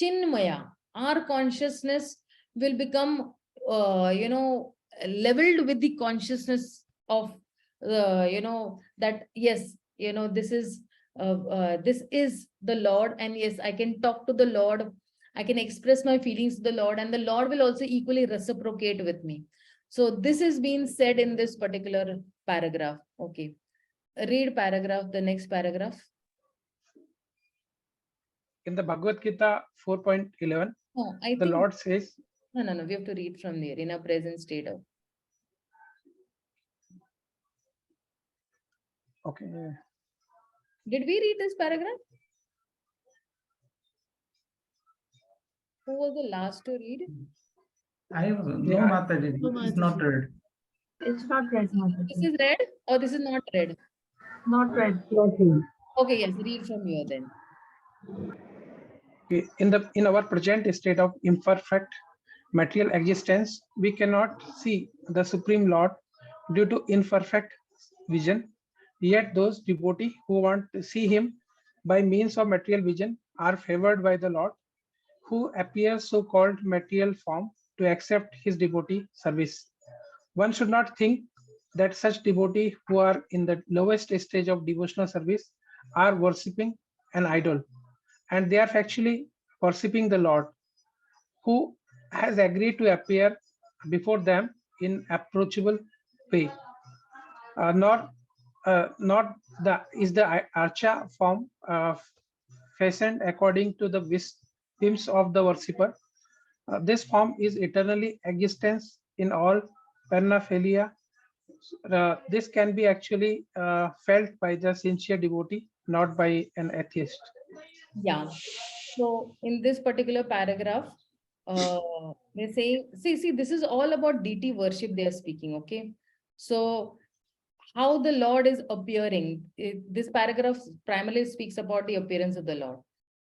Chinmaya, our consciousness will become, leveled with the consciousness of, that yes, this is the Lord, and yes, I can talk to the Lord. I can express my feelings to the Lord, and the Lord will also equally reciprocate with me. So this is being said in this particular paragraph. Okay. Read the next paragraph. In the Bhagavad Gita 4.11, The Lord says, no, we have to read from there in a present state of. okay, Did we read this paragraph? Who was the last to read? I was no Yeah. Mataji, No, it's not Mataji. read. It's not read, This Mataji. is read or this is not read? Not read. Okay, yes, read from here then. in our present state of imperfect material existence, we cannot see the Supreme Lord due to imperfect vision. Yet those devotees who want to see him by means of material vision are favored by the Lord, who appears so-called material form to accept his devotee service. One should not think that such devotees who are in the lowest stage of devotional service are worshipping an idol, and they are actually worshipping the Lord, who has agreed to appear before them in approachable way. Not the archa form fashioned according to the whims of the worshipper. This form is eternally existence in all paraphernalia. This can be actually felt by the sincere devotee, not by an atheist. Yeah. So in this particular paragraph, they say, see, this is all about deity worship they are speaking. Okay. So how the Lord is appearing. This paragraph primarily speaks about the appearance of the Lord.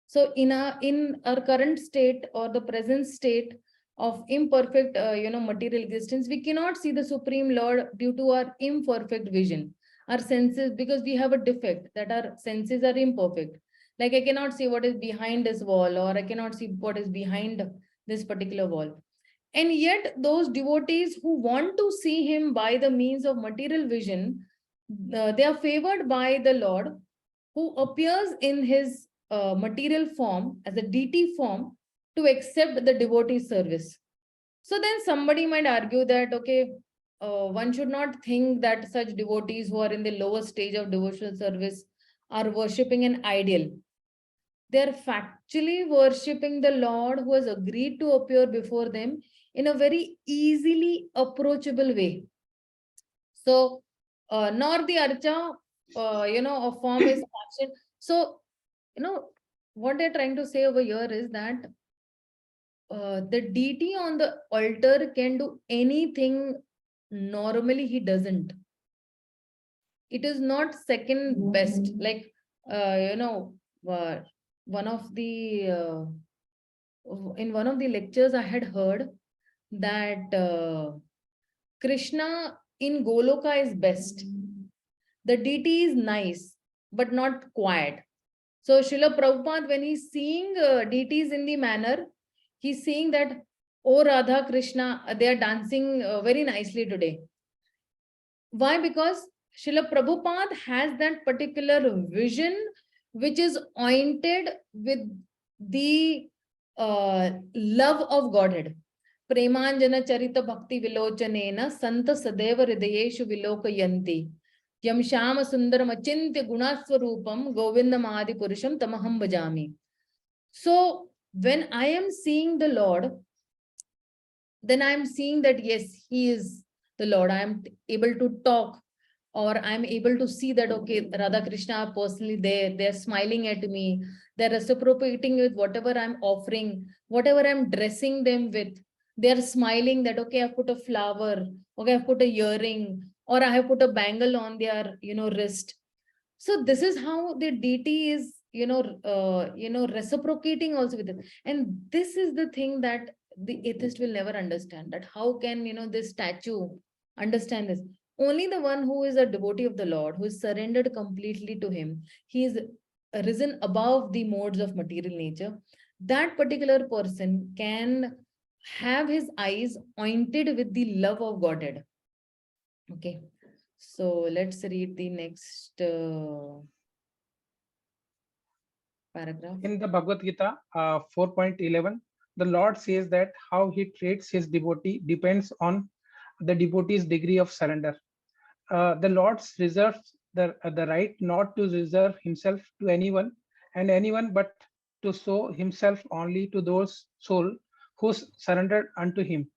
So in our current state or the present state of imperfect, material existence, we cannot see the Supreme Lord due to our imperfect vision, our senses, because we have a defect that our senses are imperfect. Like I cannot see what is behind this wall, or I cannot see what is behind this particular wall. And yet those devotees who want to see him by the means of material vision, they are favored by the Lord, who appears in his material form as a deity form to accept the devotee service. So then somebody might argue that, okay, one should not think that such devotees who are in the lower stage of devotional service are worshipping an ideal. They are factually worshipping the Lord who has agreed to appear before them in a very easily approachable way. So, nor the archa, a form is action. So, what they're trying to say over here is that the deity on the altar can do anything normally he doesn't. It is not second best. Like, one of the in one of the lectures I had heard that Krishna in Goloka is best. The deity is nice, but not quiet. So Srila Prabhupada, when he's seeing deities in the manner, he's seeing that, oh Radha Krishna, they are dancing very nicely today. Why? Because Srila Prabhupada has that particular vision which is anointed with the love of Godhead. Premanjana Charita Bhakti Vilochanena Santa Sadeva Hridayeshu Vilokayanti Yam Shama Sundaram Achintya Gunaswarupam Govindam Adi Purusham Tamaham Bhajami. So when I am seeing the Lord, then I am seeing that yes, he is the Lord. I am able to talk, or I'm able to see that, okay, Radha Krishna are personally there. They're smiling at me. They're reciprocating with whatever I'm offering, whatever I'm dressing them with. They are smiling that, okay, I've put a flower, okay, I've put a earring, or I have put a bangle on their, wrist. So this is how the deity is, reciprocating also with it. And this is the thing that the atheist will never understand, that how can, this statue understand this? Only the one who is a devotee of the Lord, who is surrendered completely to him, he is risen above the modes of material nature. That particular person can have his eyes ointed with the love of Godhead. Okay. So let's read the next paragraph. In the Bhagavad Gita 4.11, the Lord says that how he treats his devotee depends on the devotee's degree of surrender. The Lord reserves the right not to reserve himself to anyone and anyone, but to show himself only to those soul who surrendered unto him.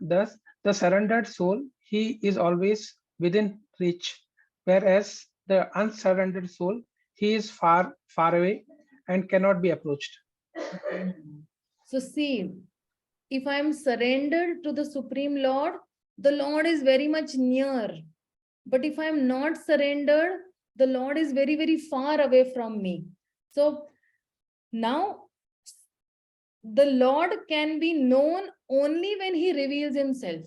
Thus, the surrendered soul, he is always within reach, whereas the unsurrendered soul, he is far, far away and cannot be approached. So see, if I am surrendered to the Supreme Lord, the Lord is very much near. But if I am not surrendered, the Lord is very, very far away from me. So now the Lord can be known only when he reveals himself.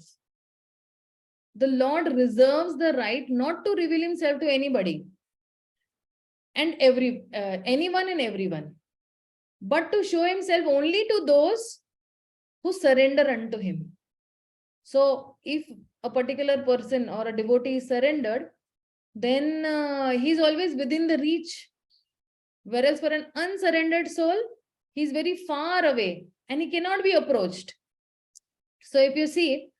The Lord reserves the right not to reveal himself to anybody and anyone and everyone, but to show himself only to those who surrender unto him. So if a particular person or a devotee is surrendered, then he's always within the reach. Whereas for an unsurrendered soul, he's very far away and he cannot be approached. So if you see,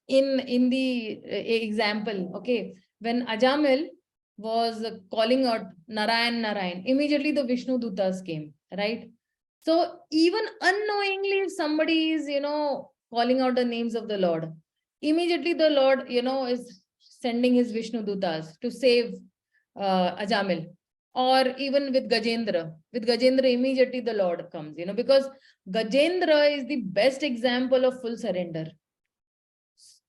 in the example, okay, when Ajamil was calling out Narayan, Narayan, immediately the Vishnu Dutas came, right? So even unknowingly, if somebody is, calling out the names of the Lord, immediately the Lord, is sending his Vishnu Dutas to save Ajamil. Or even with Gajendra. With Gajendra, immediately the Lord comes, because Gajendra is the best example of full surrender.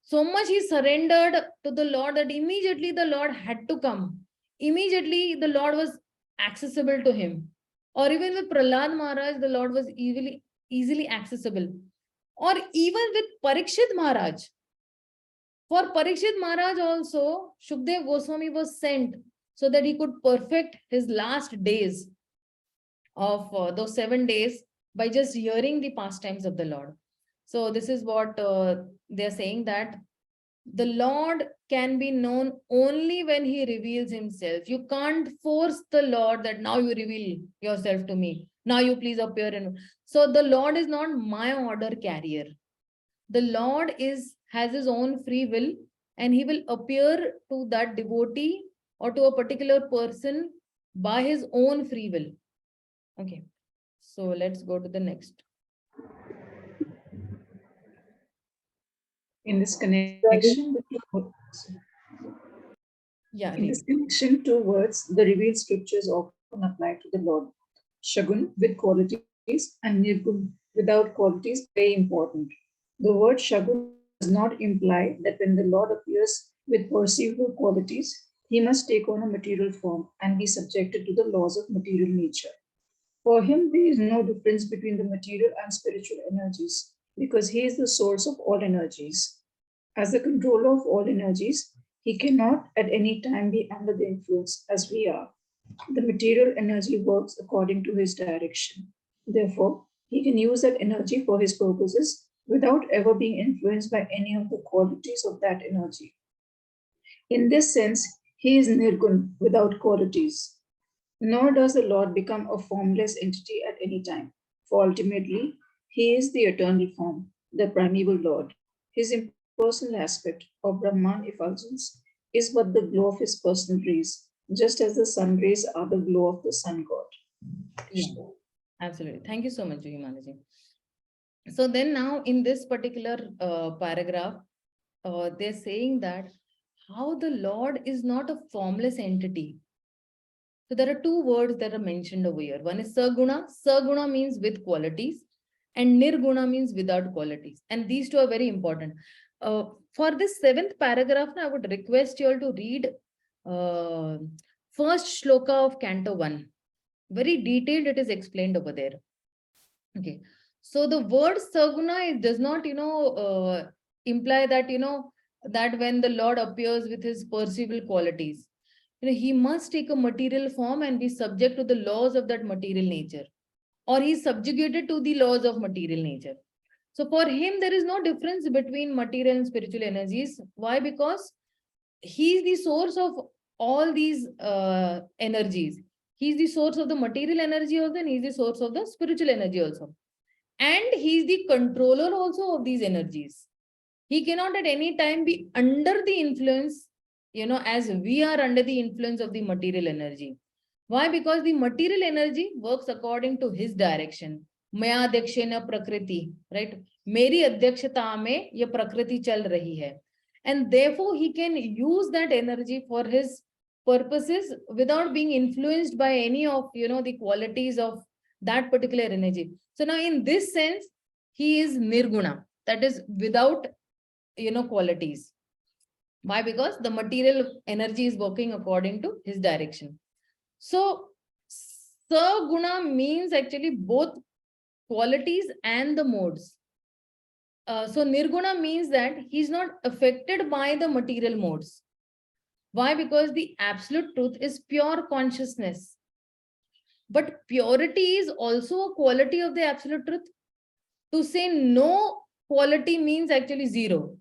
So much he surrendered to the Lord that immediately the Lord had to come. Immediately the Lord was accessible to him. Or even with Prahlad Maharaj, the Lord was easily accessible. Or even with Parikshit Maharaj. For Parikshit Maharaj also, Shukdev Goswami was sent so that he could perfect his last days of those 7 days by just hearing the pastimes of the Lord. So this is what they're saying, that the Lord can be known only when he reveals himself. You can't force the Lord that now you reveal yourself to me. Now you please appear. So the Lord is not my order carrier. The Lord has his own free will, and he will appear to that devotee or to a particular person by his own free will. Okay. So let's go to the next. In this connection, two words, the revealed scriptures often apply to the Lord. Shagun with qualities and Nirgun without qualities, very important. The word Shagun does not imply that when the Lord appears with perceivable qualities, he must take on a material form and be subjected to the laws of material nature. For him, there is no difference between the material and spiritual energies because he is the source of all energies. As the controller of all energies, he cannot at any time be under the influence as we are. The material energy works according to his direction. Therefore, he can use that energy for his purposes without ever being influenced by any of the qualities of that energy. In this sense, he is Nirgun without qualities. Nor does the Lord become a formless entity at any time, for ultimately, he is the eternal form, the primeval Lord. His impersonal aspect of Brahman effulgence is but the glow of his personal rays, just as the sun rays are the glow of the sun god. Yeah, absolutely. Thank you so much, Himalaji. So then now in this particular paragraph, they're saying that how the Lord is not a formless entity. So there are two words that are mentioned over here. One is Saguna. Saguna means with qualities. and Nirguna means without qualities. And these two are very important. For this 7th paragraph, I would request you all to read first shloka of Canto 1. Very detailed, it is explained over there. Okay. So the word Saguna does not, imply that, that when the Lord appears with his perceivable qualities, he must take a material form and be subject to the laws of that material nature, or he is subjugated to the laws of material nature. So for him, there is no difference between material and spiritual energies. Why? Because he is the source of all these energies. He is the source of the material energy also, and he is the source of the spiritual energy also. And he is the controller also of these energies. He cannot at any time be under the influence, as we are under the influence of the material energy. Why? Because the material energy works according to his direction. Maya adhyakshena prakriti, right? Meri adhyakshata mein ye prakriti chal rahi hai. And therefore, he can use that energy for his purposes without being influenced by any of, the qualities of that particular energy. So now in this sense, he is nirguna, that is without, qualities. Why? Because the material energy is working according to his direction. So Saguna means actually both qualities and the modes. So Nirguna means that he's not affected by the material modes. Why? Because the absolute truth is pure consciousness. But purity is also a quality of the absolute truth. To say no quality means actually zero.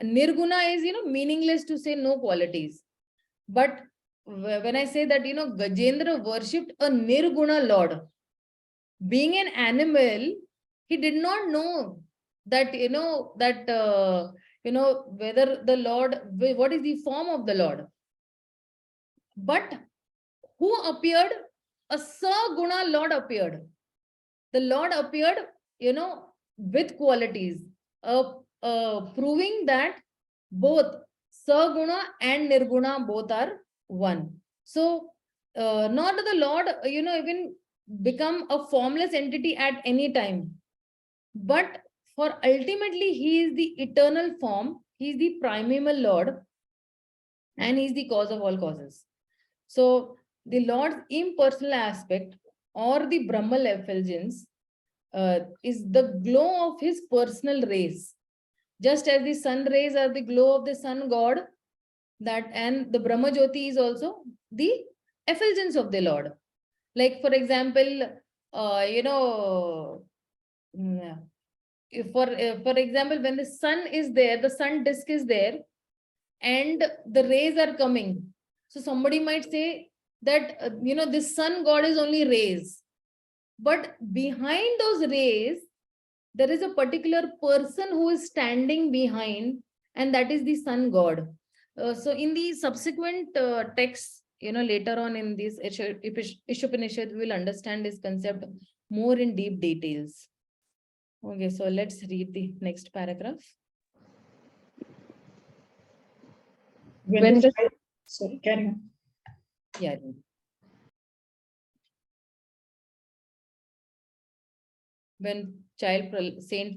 Nirguna is, meaningless to say no qualities. But when I say that, Gajendra worshipped a Nirguna Lord, being an animal, he did not know that, whether the Lord, what is the form of the Lord. But who appeared? A Saguna Lord appeared. The Lord appeared, with qualities, proving that both Saguna and Nirguna both are one. So, not the Lord, even become a formless entity at any time. But for ultimately, he is the eternal form, he is the primeval Lord, and he is the cause of all causes. So, the Lord's impersonal aspect or the Brahmal effulgence is the glow of his personal rays. Just as the sun rays are the glow of the sun god, that and the Brahma Jyoti is also the effulgence of the Lord. Like, for example, for example, when the sun is there, the sun disk is there, and the rays are coming. So somebody might say that, this sun god is only rays. But behind those rays, there is a particular person who is standing behind, and that is the sun god. So in the subsequent texts, later on in this ISHOPANISHAD, we will understand this concept more in deep details. Okay, so let's read the next paragraph. Sorry, carry on. Yeah. When Saint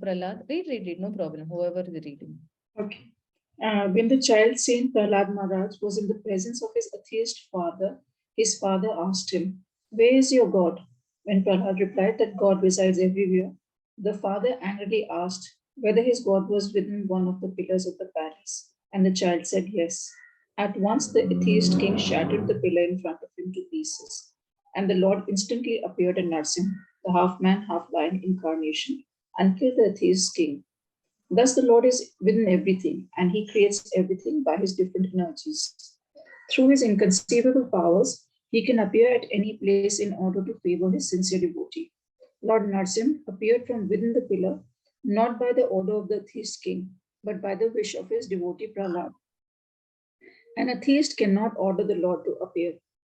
Prahlad, read, no problem, whoever is reading. Okay. When the child Saint Prahlad Maharaj was in the presence of his atheist father, his father asked him, "Where is your God?" When Prahlad replied that God resides everywhere, the father angrily asked whether his God was within one of the pillars of the palace, and the child said yes. At once the atheist king shattered the pillar in front of him to pieces, and the Lord instantly appeared in Narsim, the half-man, half-lion incarnation, and killed the atheist king. Thus the Lord is within everything, and he creates everything by his different energies. Through his inconceivable powers, he can appear at any place in order to favor his sincere devotee. Lord Narsim appeared from within the pillar, not by the order of the atheist king, but by the wish of his devotee Prahlad. An atheist cannot order the Lord to appear,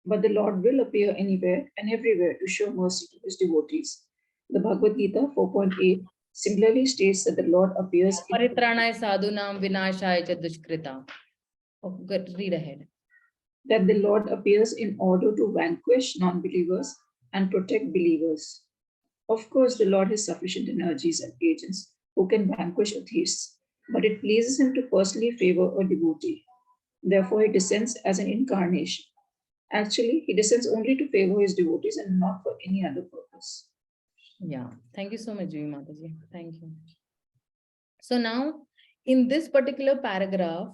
but the Lord will appear anywhere and everywhere to show mercy to his devotees. The Bhagavad Gita 4.8 similarly states that the Lord appears Paritranaya sadhunam vinashaya cha dushkrita. Read ahead. That the Lord appears in order to vanquish non-believers and protect believers. Of course, the Lord has sufficient energies and agents who can vanquish atheists, but it pleases him to personally favor a devotee. Therefore, he descends as an incarnation. Actually, he descends only to favor his devotees and not for any other purpose. Yeah, thank you so much, Jivi Mataji. Thank you. So now, in this particular paragraph,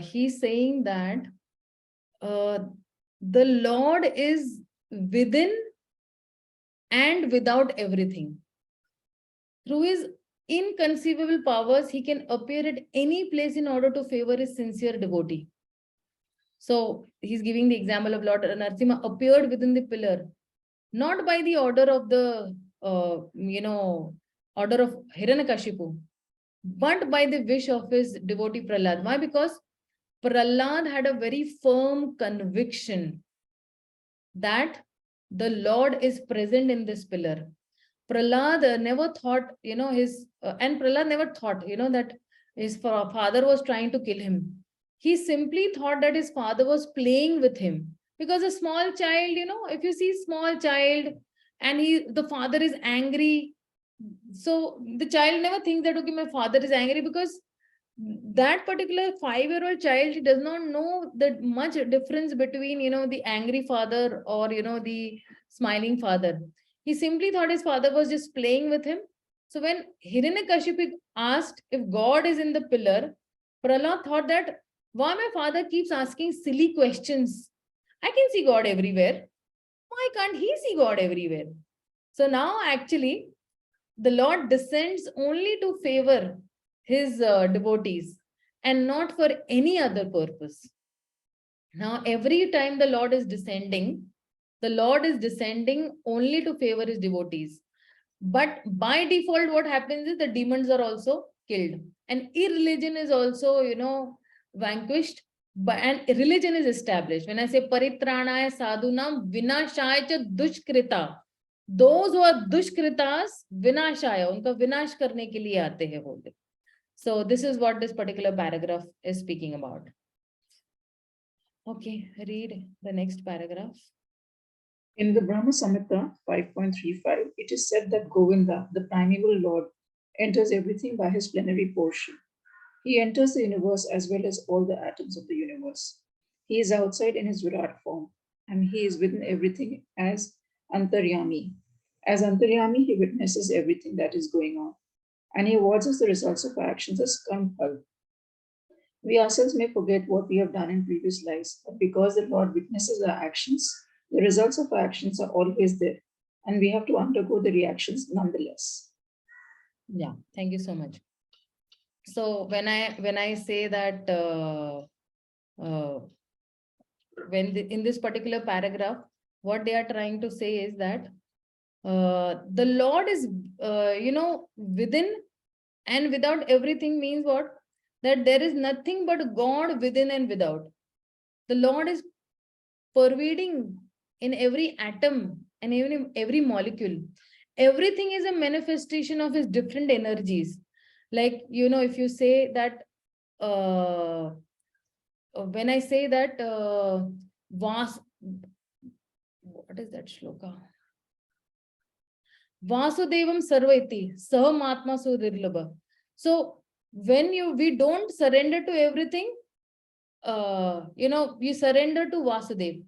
he's saying that the Lord is within and without everything. Through his inconceivable powers, he can appear at any place in order to favor his sincere devotee. So he's giving the example of Lord Narasimha appeared within the pillar, not by the order of the, order of Hiranyakashipu, but by the wish of his devotee Prahlad. Why? Because Prahlad had a very firm conviction that the Lord is present in this pillar. Prahlad never thought, and Prahlad never thought, that his father was trying to kill him. He simply thought that his father was playing with him. Because a small child, if you see small child and the father is angry, so the child never thinks that, okay, my father is angry, because that particular 5-year-old child, he does not know that much difference between, the angry father or, the smiling father. He simply thought his father was just playing with him. So when Hiranyakashipu asked if God is in the pillar, Prahlad thought that, why my father keeps asking silly questions? I can see God everywhere. Why can't he see God everywhere? So now actually, the Lord descends only to favor his devotees and not for any other purpose. Now, every time the Lord is descending only to favor his devotees. But by default, what happens is the demons are also killed. And irreligion is also, vanquished. And religion is established. When I say paritranaya sadhunam vinashaya cha dushkrita, those who are dushkritas, vinashaya, unka vinash karne ke liye aate hai wo. So this is what this particular paragraph is speaking about. Okay, read the next paragraph. In the Brahma Samhita 5.35, it is said that Govinda, the primeval Lord, enters everything by his plenary portion. He enters the universe as well as all the atoms of the universe. He is outside in his Virat form, and he is within everything as Antaryami. As Antaryami, he witnesses everything that is going on, and he awards us the results of our actions as Karma. We ourselves may forget what we have done in previous lives, but because the Lord witnesses our actions, the results of our actions are always there, and we have to undergo the reactions nonetheless. Yeah, thank you so much. So when I say that in this particular paragraph, what they are trying to say is that the Lord is within and without everything means what? That there is nothing but God within and without. The Lord is pervading in every atom and even in every molecule. Everything is a manifestation of his different energies. Like, if you say that, when I say that, what is that shloka? Vasudevam sarvaiti, saham atma sudirlabha. So when we don't surrender to everything, you surrender to Vasudev.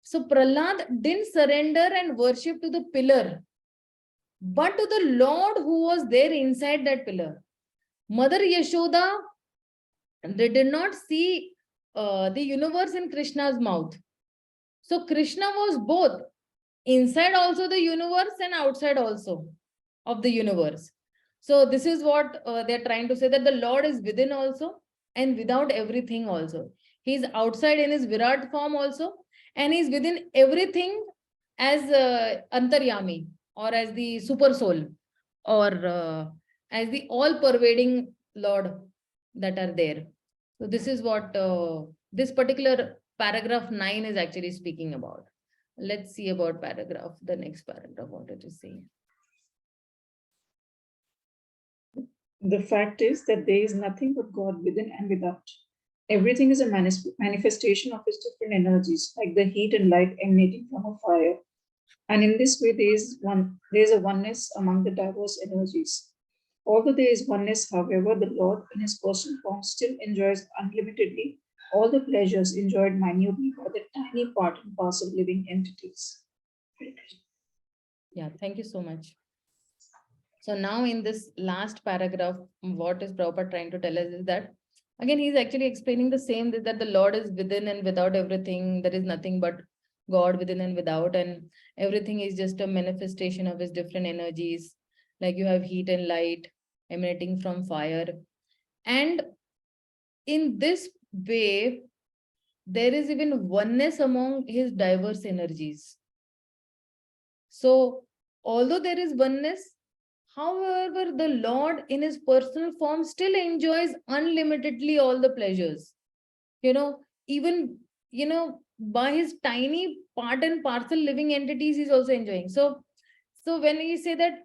So Prahlad didn't surrender and worship to the pillar, but to the Lord who was there inside that pillar. Mother Yashoda, they did not see the universe in Krishna's mouth. So Krishna was both inside also the universe and outside also of the universe. So this is what they're trying to say, that the Lord is within also and without everything also. He's outside in his Virat form also, and he's within everything as Antaryami, or as the super soul, or as the all-pervading Lord that are there. So this is what this particular paragraph 9 is actually speaking about. Let's see about the next paragraph, what it is saying. The fact is that there is nothing but God within and without. Everything is a manifestation of his different energies, like the heat and light emanating from a fire, And in this way, there is a oneness among the diverse energies. Although there is oneness, however, the Lord in his personal form still enjoys unlimitedly all the pleasures enjoyed minutely by the tiny part and parcel living entities. Yeah, thank you so much. So now in this last paragraph, what is Prabhupada trying to tell us is that, again, he's actually explaining the same, that the Lord is within and without everything. There is nothing but God within and without, and everything is just a manifestation of his different energies. Like you have heat and light emanating from fire. And in this way, there is even oneness among his diverse energies. So, although there is oneness, however, the Lord in his personal form still enjoys unlimitedly all the pleasures. Even, by his tiny part and parcel living entities, he's also enjoying. So when we say that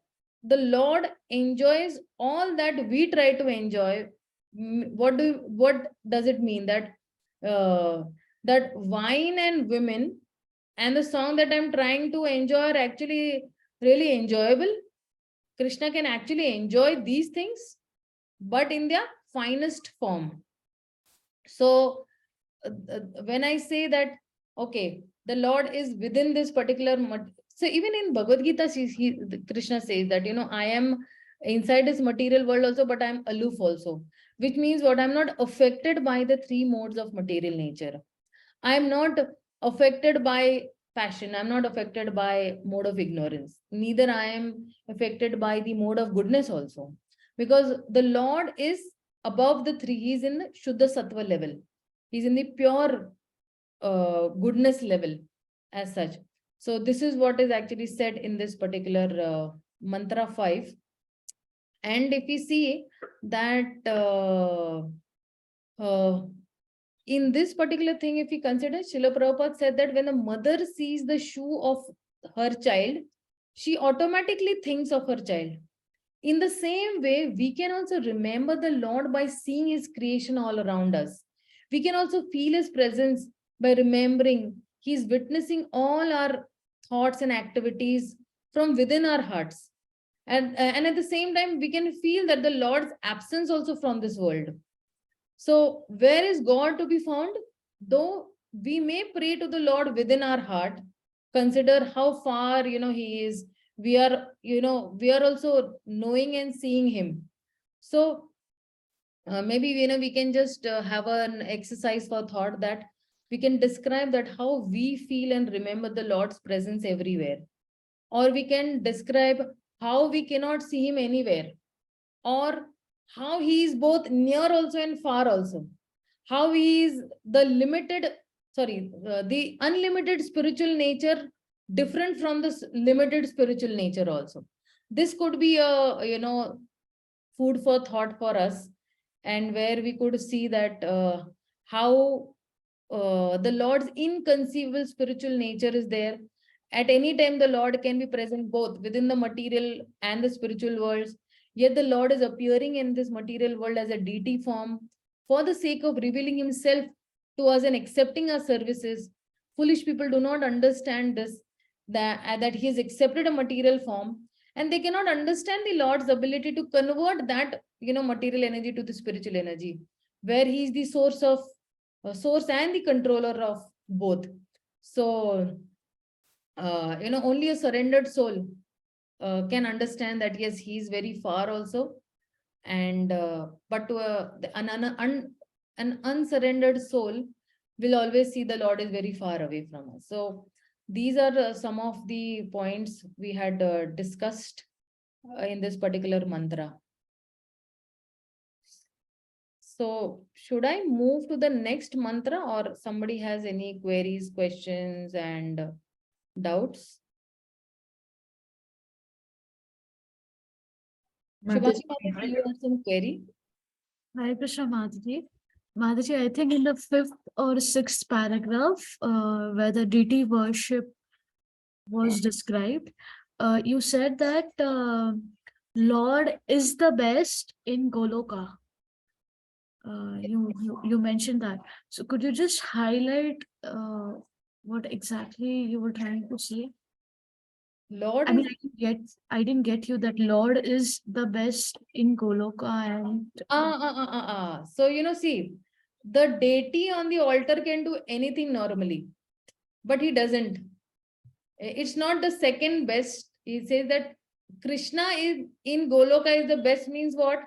the Lord enjoys all that we try to enjoy, what does it mean? That wine and women and the song that I'm trying to enjoy are actually really enjoyable. Krishna can actually enjoy these things, but in their finest form. So when I say that, okay, the Lord is within this particular, so even in Bhagavad Gita, Krishna says that, I am inside this material world also, but I'm aloof also, which means what? I'm not affected by the three modes of material nature. I'm not affected by passion. I'm not affected by mode of ignorance. Neither I am affected by the mode of goodness also. Because the Lord is above the three. He's in the Shuddha Sattva level. He's in the pure goodness level as such. So this is what is actually said in this particular mantra 5. And if we see that in this particular thing, if we consider, Srila Prabhupada said that when a mother sees the shoe of her child, she automatically thinks of her child. In the same way, we can also remember the Lord by seeing his creation all around us. We can also feel his presence by remembering he's witnessing all our thoughts and activities from within our hearts. And at the same time, we can feel that the Lord's absence also from this world. So where is God to be found? Though we may pray to the Lord within our heart, consider how far, he is. We are also knowing and seeing him. So maybe, we can just have an exercise for thought that we can describe that how we feel and remember the Lord's presence everywhere. Or we can describe how we cannot see him anywhere. Or how he is both near also and far also. How he is the the unlimited spiritual nature different from this limited spiritual nature also. This could be a, food for thought for us, and where we could see that how the Lord's inconceivable spiritual nature is there. At any time, the Lord can be present both within the material and the spiritual worlds. Yet the Lord is appearing in this material world as a deity form for the sake of revealing himself to us and accepting our services. Foolish people do not understand this, that he has accepted a material form, and they cannot understand the Lord's ability to convert that, material energy to the spiritual energy, where he is the source and the controller of both. So, only a surrendered soul can understand that, yes, he is very far also. And but to an unsurrendered soul will always see the Lord is very far away from us. So these are some of the points we had discussed in this particular mantra. So should I move to the next mantra, or somebody has any queries, questions, and doubts? Shubhashi Mataji, you have some query? Hare Krishna, Mataji. Mataji, I think in the 5th or 6th paragraph, where the deity worship was described, you said that Lord is the best in Goloka. You mentioned that. So could you just highlight what exactly you were trying to say? Lord I mean, is I didn't get you that Lord is the best in Goloka and So, see, the deity on the altar can do anything normally, but he doesn't. It's not the second best. He says that Krishna is in Goloka is the best, means what?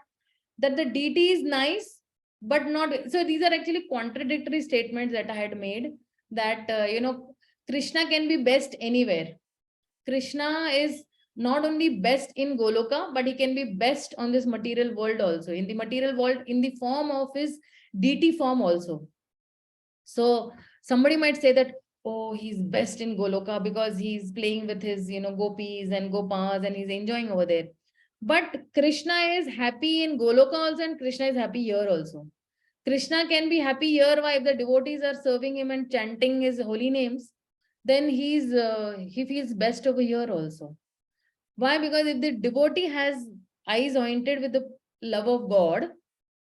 That the deity is nice, but not. So these are actually contradictory statements that I had made, that, Krishna can be best anywhere. Krishna is not only best in Goloka, but he can be best on this material world also, in the material world, in the form of his deity form also. So somebody might say that, oh, he's best in Goloka because he's playing with his, gopis and gopas and he's enjoying over there. But Krishna is happy in Goloka also, and Krishna is happy here also. Krishna can be happy here while if the devotees are serving him and chanting his holy names, then he feels best over here also. Why? Because if the devotee has eyes anointed with the love of God,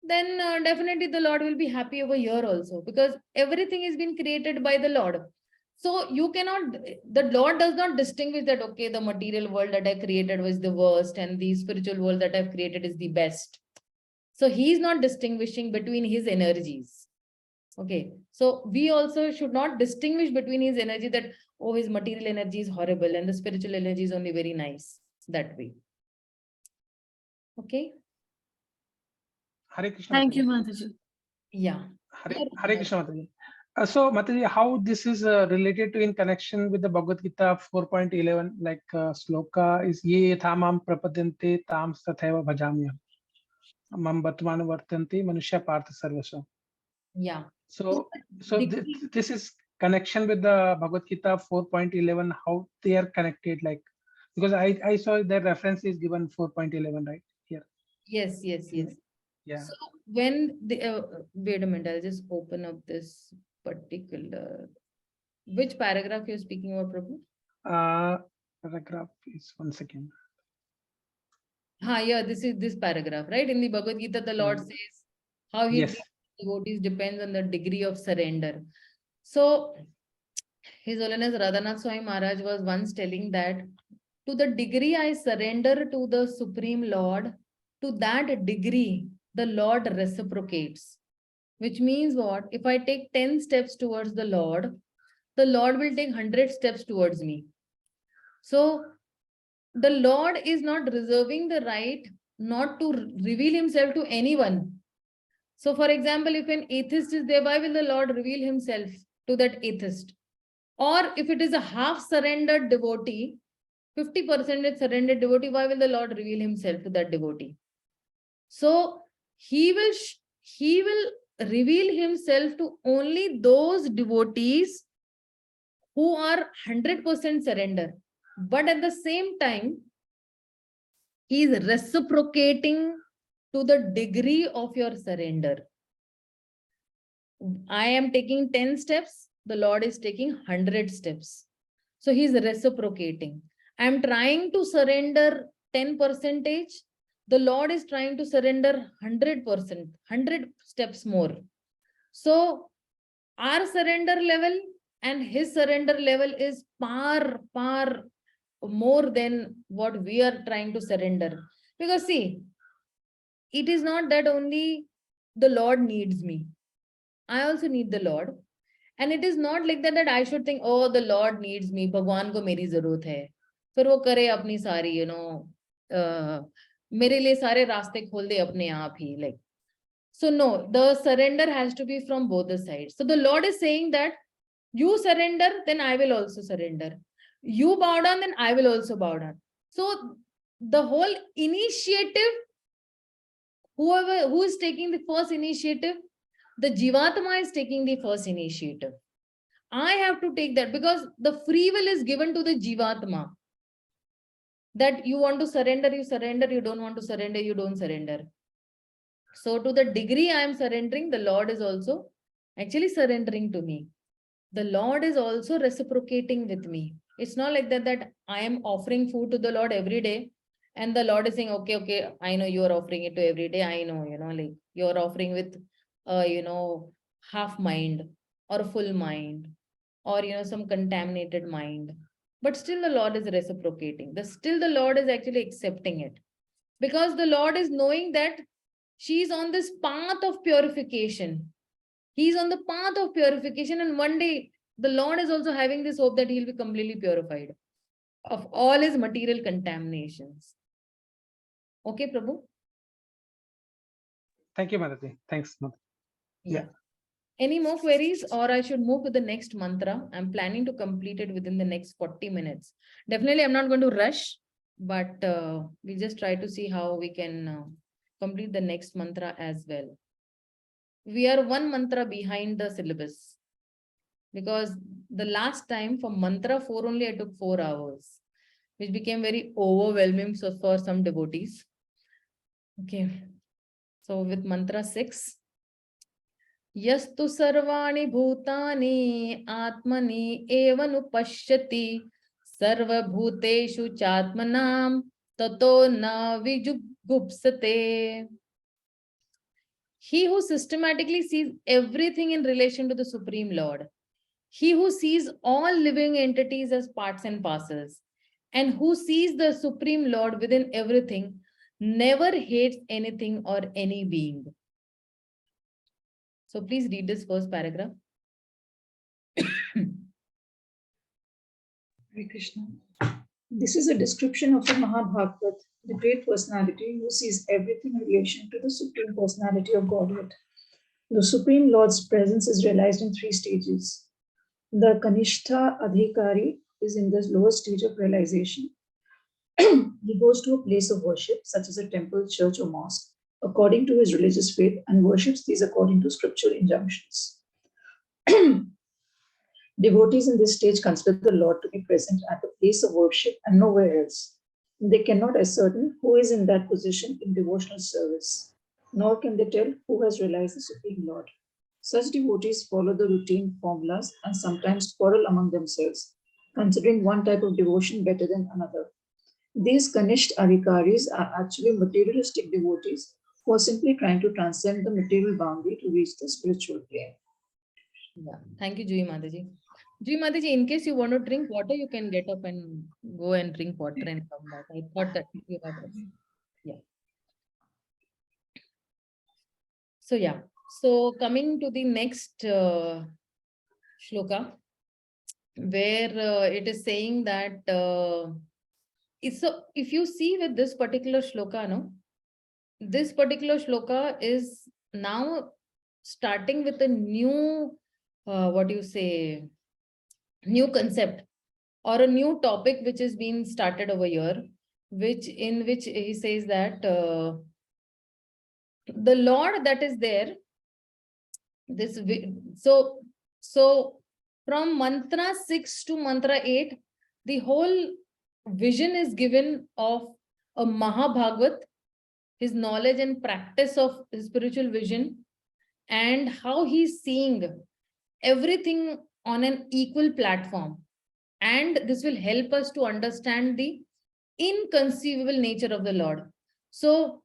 then definitely the Lord will be happy over here also, because everything is been created by the Lord. So you cannot, the Lord does not distinguish that, okay, the material world that I created was the worst and the spiritual world that I've created is the best. So he is not distinguishing between his energies. Okay, so we also should not distinguish between his energy that, oh, his material energy is horrible and the spiritual energy is only very nice, that way. Okay. Hare Krishna. thank you, Mataji. Mataji. Yeah. Hare Krishna, Mataji. So, Mataji, how this is related to in connection with the Bhagavad Gita 4.11, like sloka is ye thamam prapadante tam tathaiva bhajamya mam batman vartanti manushya partha sarvasva. Yeah. So, Degree- this is connection with the Bhagavad Gita 4.11, how they are connected, like, because I saw the reference is given 4.11 right here. Yes, yes, yes. Yeah. So when the wait a minute, I'll just open up this particular. Which paragraph you're speaking about, Prabhu? Paragraph is 1 second. Yeah, this is this paragraph, right? In the Bhagavad Gita, the Lord Mm. says how he Yes. treats devotees depends on the degree of surrender. So His Holiness Radhanath Swami Maharaj was once telling that to the degree I surrender to the Supreme Lord, to that degree the Lord reciprocates. Which means what? If I take 10 steps towards the Lord will take 100 steps towards me. So the Lord is not reserving the right not to reveal himself to anyone. So for example, if an atheist is there, why will the Lord reveal himself to that atheist? Or if it is a half surrendered devotee, 50% surrendered devotee, why will the Lord reveal himself to that devotee? So he will reveal himself to only those devotees who are 100% surrender. But at the same time, he is reciprocating to the degree of your surrender. I am taking 10 steps, the Lord is taking 100 steps. So he is reciprocating. I am trying to surrender 10%, the Lord is trying to surrender 100%, 100 steps more. So our surrender level and his surrender level is far more than what we are trying to surrender. Because see, it is not that only the Lord needs me. I also need the Lord. And it is not like that I should think, oh, the Lord needs me. Bhagwan ko meri zarurat hai. फिर वो करे अपनी सारी, मेरे लिए सारे रास्ते खोल दे अपने आप ही, like. So no, the surrender has to be from both the sides. So the Lord is saying that you surrender, then I will also surrender. You bow down, then I will also bow down. So the whole initiative, who is taking the first initiative, the Jivatma is taking the first initiative. I have to take that because the free will is given to the Jivatma. That you want to surrender, you surrender. You don't want to surrender, you don't surrender. So to the degree I am surrendering, the Lord is also actually surrendering to me. The Lord is also reciprocating with me. It's not like that I am offering food to the Lord every day and the Lord is saying, okay, I know you are offering it to every day. I know, like you're offering with, half mind or full mind or, some contaminated mind but still the Lord is reciprocating. Still the Lord is actually accepting it. Because the Lord is knowing that she's on this path of purification. He's on the path of purification, and one day the Lord is also having this hope that he'll be completely purified of all his material contaminations. Okay, Prabhu? Thank you, Mataji. Thanks, Mataji. Yeah. Any more queries, or I should move to the next mantra? I'm planning to complete it within the next 40 minutes. Definitely, I'm not going to rush, but we'll just try to see how we can complete the next mantra as well. We are one mantra behind the syllabus, because the last time for mantra 4 only I took 4 hours, which became very overwhelming for some devotees. Okay, so with mantra 6, Yastu sarvani bhutani atmani evanupashyati sarva bhuteshu chatmanam tato na vijugupsate. He who systematically sees everything in relation to the Supreme Lord, he who sees all living entities as parts and parcels, and who sees the Supreme Lord within everything, never hates anything or any being. So please read this first paragraph. Hare Krishna. This is a description of the Mahabhagavat, the great personality who sees everything in relation to the Supreme Personality of Godhead. The Supreme Lord's presence is realized in 3 stages. The Kanishtha Adhikari is in the lower stage of realization. He goes to a place of worship, such as a temple, church, or mosque, according to his religious faith, and worships these according to scriptural injunctions. Devotees in this stage consider the Lord to be present at the place of worship and nowhere else. They cannot ascertain who is in that position in devotional service, nor can they tell who has realized the Supreme Lord. Such devotees follow the routine formulas and sometimes quarrel among themselves, considering one type of devotion better than another. These Kanisht Adhikaris are actually materialistic devotees who are simply trying to transcend the material boundary to reach the spiritual plane. Yeah. Thank you, Jui Mataji. Jui Mataji, in case you want to drink water, you can get up and go and drink water and come back. I thought that you have that. Yeah. So yeah. So coming to the next shloka, where it is saying that if you see with this particular shloka, no, this particular shloka is now starting with a new, new concept or a new topic which is being started over here, which he says that the Lord that is there, so from mantra 6 to mantra 8, the whole vision is given of a Mahabhagavat, his knowledge and practice of his spiritual vision, and how he's seeing everything on an equal platform. And this will help us to understand the inconceivable nature of the Lord. So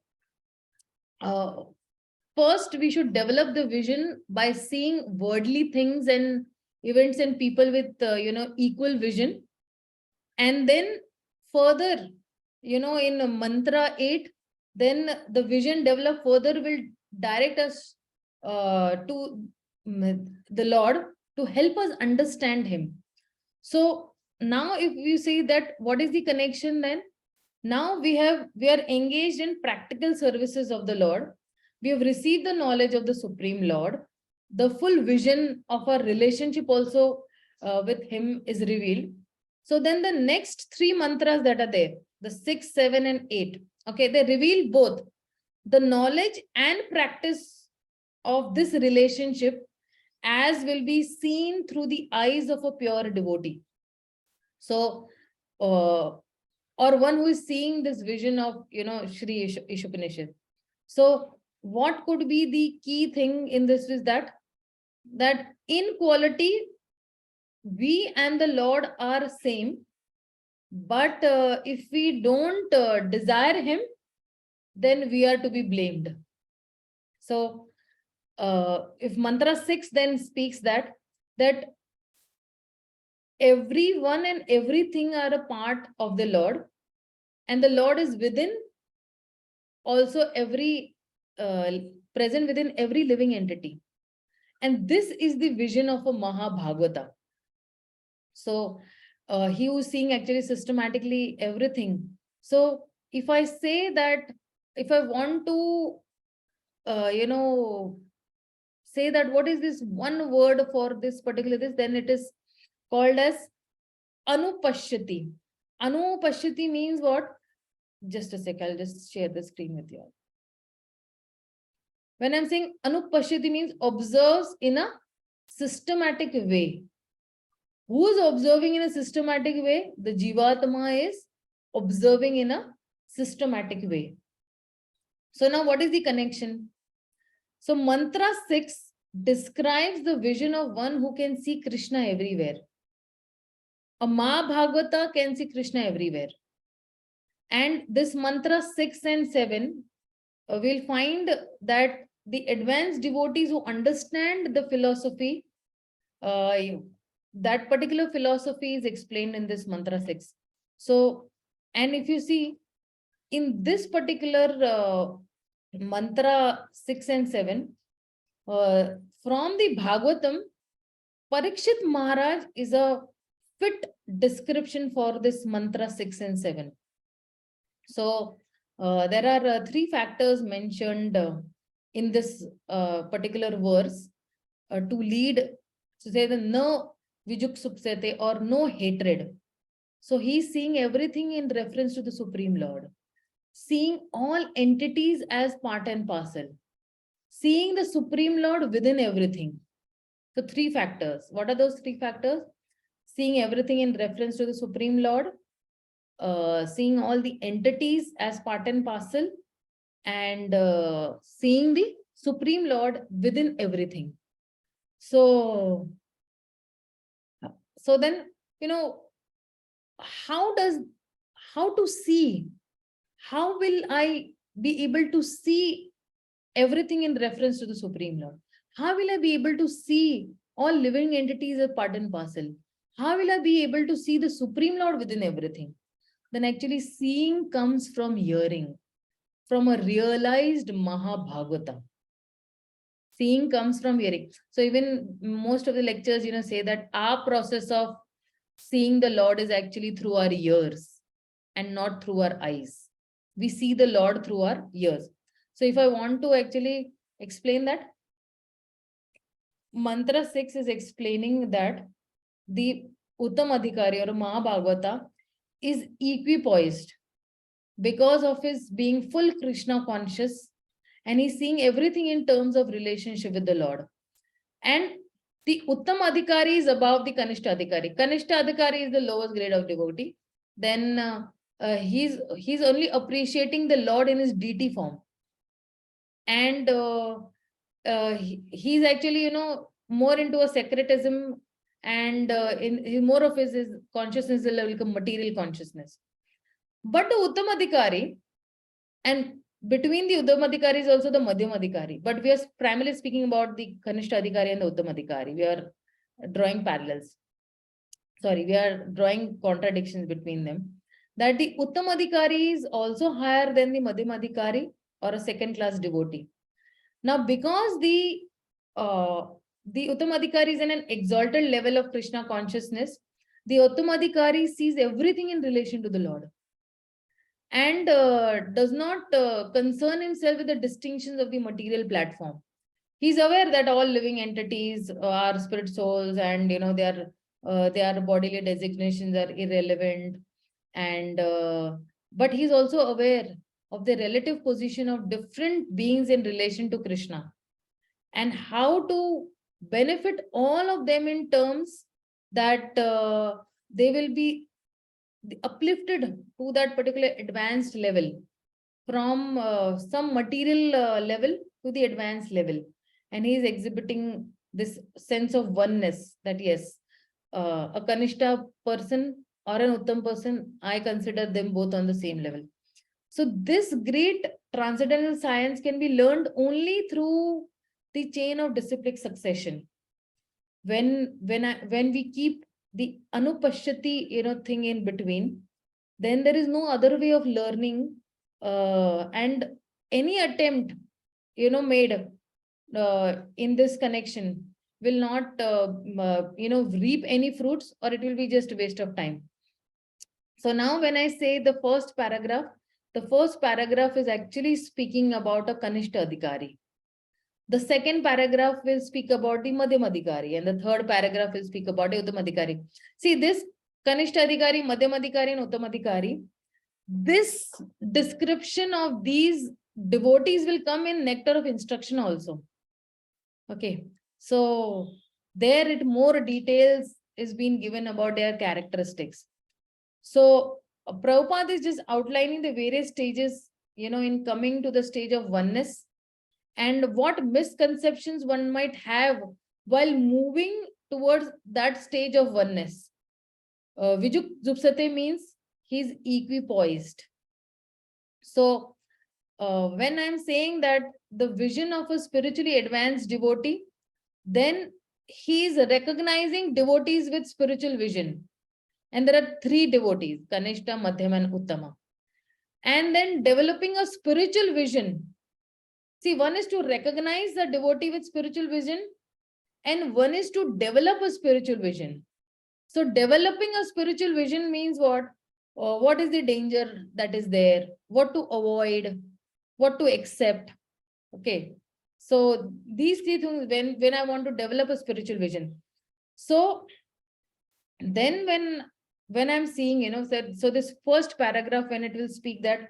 first we should develop the vision by seeing worldly things and events and people with equal vision. And then further, in mantra 8, then the vision developed further will direct us to the Lord to help us understand him. So now if you see that, what is the connection then? Now we are engaged in practical services of the Lord. We have received the knowledge of the Supreme Lord. The full vision of our relationship also with him is revealed. So then the next 3 mantras that are there, the 6, 7, and 8, okay, they reveal both the knowledge and practice of this relationship as will be seen through the eyes of a pure devotee. So, or one who is seeing this vision of, Shri ISHOPANISHAD. So what could be the key thing in this is that in quality, we and the Lord are same, but if we don't desire him, then we are to be blamed. So if mantra 6 then speaks that everyone and everything are a part of the Lord, and the Lord is within also every present within every living entity. And this is the vision of a Mahabhagavata. So he was seeing actually systematically everything. So if I say that, if I want to, say that what is this one word for this particular this, then it is called as Anupashyati. Anupashyati means what? Just a sec, I'll just share the screen with you all. When I'm saying Anupashyati means observes in a systematic way. Who is observing in a systematic way? The Jivatma is observing in a systematic way. So now what is the connection? So mantra 6 describes the vision of one who can see Krishna everywhere. A Mahabhagavata can see Krishna everywhere. And this mantra 6 and 7, we'll find that the advanced devotees who understand the philosophy, that particular philosophy is explained in this mantra 6. So, and if you see in this particular mantra 6 and 7, from the Bhagavatam, Parikshit Maharaj is a fit description for this mantra 6 and 7. So there are 3 factors mentioned in this particular verse to lead, to say the no vijuksupsete or no hatred. So he's seeing everything in reference to the Supreme Lord, seeing all entities as part and parcel, seeing the Supreme Lord within everything. So 3 factors. What are those 3 factors? Seeing everything in reference to the Supreme Lord, seeing all the entities as part and parcel, and seeing the Supreme Lord within everything. So then, how to see, how will I be able to see everything in reference to the Supreme Lord? How will I be able to see all living entities as part and parcel? How will I be able to see the Supreme Lord within everything? Then actually seeing comes from hearing, from a realized Mahabhagavata. Seeing comes from hearing. So even most of the lectures, say that our process of seeing the Lord is actually through our ears and not through our eyes. We see the Lord through our ears. So if I want to actually explain that, mantra 6 is explaining that the Uttam Adhikari or Mahabhagavata is equipoised because of his being full Krishna conscious, and he's seeing everything in terms of relationship with the Lord. And the Uttam Adhikari is above the Kanishta Adhikari. Kanishta Adhikari is the lowest grade of devotee. Then he's only appreciating the Lord in his deity form. And he's actually, more into a secretism, and in more of his consciousness is like a material consciousness. But the Uttam Adhikari, and between the Uttam Adhikari is also the Madhyam Adhikari, but we are primarily speaking about the Kanishta Adhikari and the Uttam Adhikari. We are drawing parallels. Sorry, we are drawing contradictions between them. That the Uttam Adhikari is also higher than the Madhyam Adhikari or a second-class devotee. Now, because the Uttam Adhikari is in an exalted level of Krishna consciousness, the Uttam Adhikari sees everything in relation to the Lord, and does not concern himself with the distinctions of the material platform. He's aware that all living entities are spirit souls, and their bodily designations are irrelevant, and but he's also aware of the relative position of different beings in relation to Krishna, and how to benefit all of them in terms that they will be uplifted to that particular advanced level, from some material level to the advanced level. And he is exhibiting this sense of oneness, that yes, a Kanishta person or an Uttam person, I consider them both on the same level. So this great transcendental science can be learned only through the chain of disciplic succession. When we keep the anupashyati, thing in between, then there is no other way of learning, and any attempt, made in this connection will not, reap any fruits, or it will be just a waste of time. So now when I say the first paragraph is actually speaking about a Kanishta Adhikari. The second paragraph will speak about the Madhyam Adhikari, and the third paragraph will speak about the Uttam Adhikari. See, this Kanishta Adhikari, Madhyam Adhikari, and Uttam Adhikari, this description of these devotees will come in Nectar of Instruction also. Okay, so there it more details is being given about their characteristics. So Prabhupada is just outlining the various stages, in coming to the stage of oneness, and what misconceptions one might have while moving towards that stage of oneness. Vijuk Zupsate means he's equipoised. So when I'm saying that the vision of a spiritually advanced devotee, then he is recognizing devotees with spiritual vision. And there are 3 devotees, Kanishta, Madhyama, and Uttama. And then developing a spiritual vision. See, one is to recognize the devotee with spiritual vision, and one is to develop a spiritual vision. So developing a spiritual vision means what? What is the danger that is there? What to avoid? What to accept? Okay. So these 3 things, when I want to develop a spiritual vision. So then when I'm seeing, so this first paragraph, when it will speak that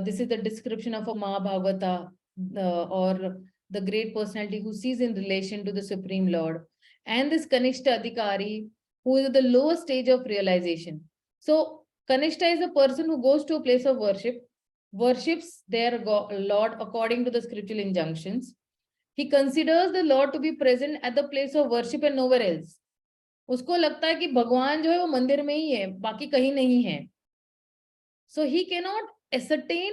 this is the description of a Mahabhagavata, or the great personality who sees in relation to the Supreme Lord, and this Kanishta Adhikari, who is at the lowest stage of realization. So Kanishta is a person who goes to a place of worship, worships their Lord according to the scriptural injunctions. He considers the Lord to be present at the place of worship and nowhere else. उसको लगता है कि भगवान जो है वो मंदिर में ही है, बाकी कहीं नहीं है. So he cannot ascertain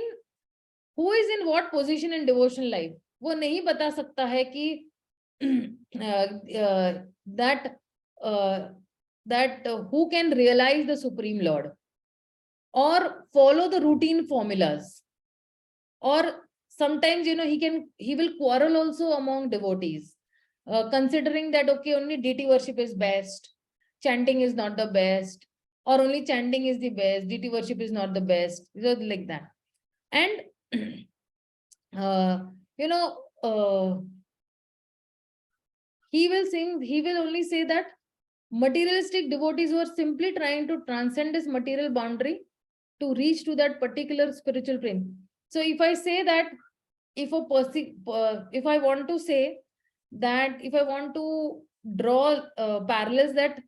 who is in what position in devotional life. वो नहीं बता सकता है कि that who can realize the Supreme Lord or follow the routine formulas, or sometimes he will quarrel also among devotees, considering that okay, only deity worship is best, chanting is not the best, or only chanting is the best, deity worship is not the best, so like that. And he will only say that materialistic devotees who are simply trying to transcend this material boundary to reach to that particular spiritual plane. So if I say that, if I want to say that, if I want to draw parallels, that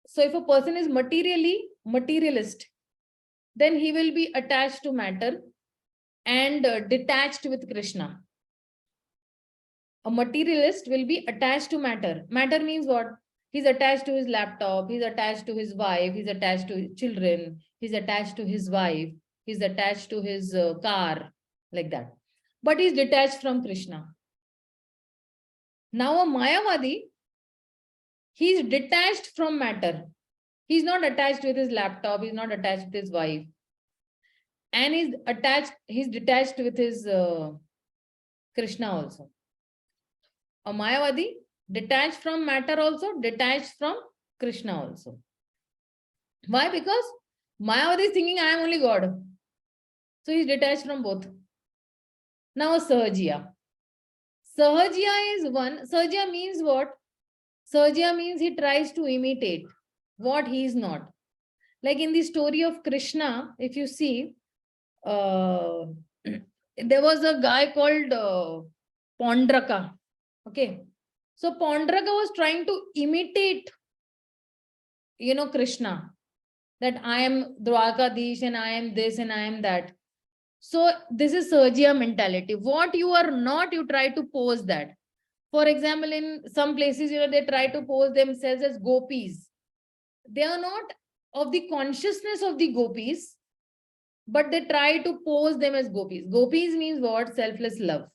so if a person is materialist, then he will be attached to matter and detached with Krishna. A materialist will be attached to matter. Matter means what? He's attached to his laptop, he's attached to his wife, he's attached to his children, he's attached to his wife, he's attached to his car, like that. But he's detached from Krishna. Now a Mayavadi, he's detached from matter. He's not attached with his laptop, he's not attached with his wife. And he's detached with his Krishna also. A Mayavadi, detached from matter also, detached from Krishna also. Why? Because Mayavadi is thinking I am only God. So he's detached from both. Now a Sahajiya. Sahajiya is one. Sahajiya means what? Sahajiya means he tries to imitate what he is not. Like in the story of Krishna, if you see, there was a guy called Pondraka. Okay. So Pondraka was trying to imitate, Krishna. That I am Dwarkadish and I am this and I am that. So this is Sahajiya mentality. What you are not, you try to pose that. For example, in some places, they try to pose themselves as gopis. They are not of the consciousness of the gopis, but they try to pose them as gopis. Gopis means what? Selfless love.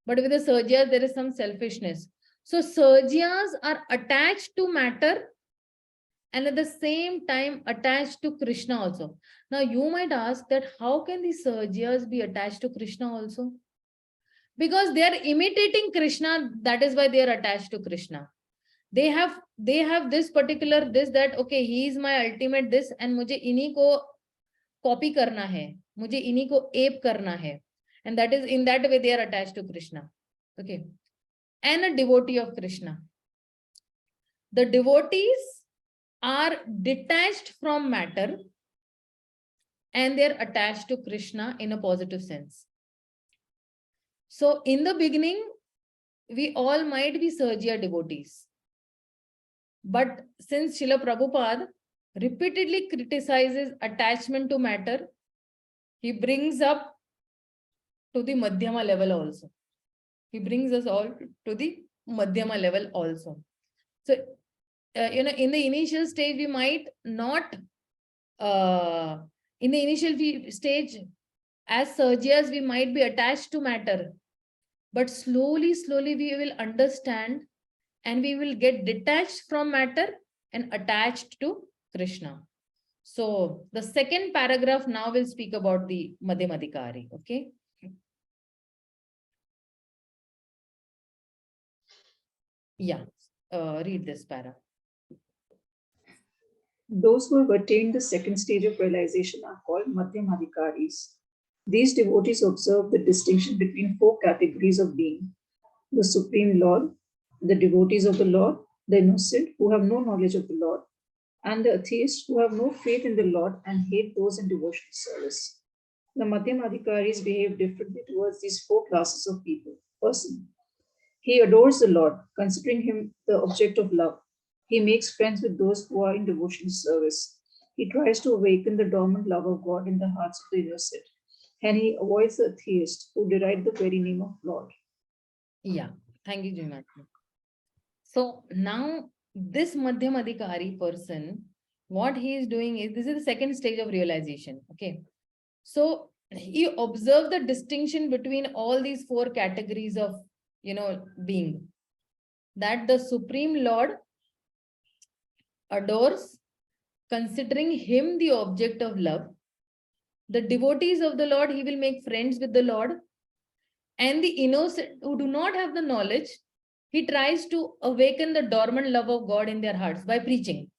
But with the Sahajias, there is some selfishness. So Sahajias are attached to matter and at the same time attached to Krishna also. Now you might ask that how can the Sahajas be attached to Krishna also? Because they are imitating Krishna, that is why they are attached to Krishna. They have this particular this, that okay, he is my ultimate this and mujhe इन्हीं को copy करना है, मुझे इन्हीं को ape करना है, and that is in that way they are attached to Krishna. Okay, and a devotee of Krishna. The devotees are detached from matter and they are attached to Krishna in a positive sense. So in the beginning, we all might be Sahajiya devotees. But since Srila Prabhupada repeatedly criticizes attachment to matter, he brings up to the Madhyama level also. He brings us all to the Madhyama level also. So, in the initial stage, we might not, in the initial stage, as Sahajas, we might be attached to matter. But slowly, we will understand and we will get detached from matter and attached to Krishna. So the second paragraph now will speak about the Madhyamadikari. Okay. Yeah. Read this para. Those who have attained the second stage of realization are called Madhyamadikaris. These devotees observe the distinction between four categories of being: the Supreme Lord, the devotees of the Lord, the innocent who have no knowledge of the Lord, and the atheists who have no faith in the Lord and hate those in devotional service. The Madhyamadikaris behave differently towards these four classes of person. He adores the Lord, considering him the object of love. He makes friends with those who are in devotional service. He tries to awaken the dormant love of God in the hearts of the innocent. And he avoids the atheists who deride the very name of Lord. Yeah, thank you, Jimati. So now this Madhyamadikari person, what he is doing is, this is the second stage of realization. Okay. So he observed the distinction between all these four categories of, being. That the Supreme Lord adores, considering him the object of love. The devotees of the Lord, he will make friends with the Lord. And the innocent who do not have the knowledge, he tries to awaken the dormant love of God in their hearts by preaching.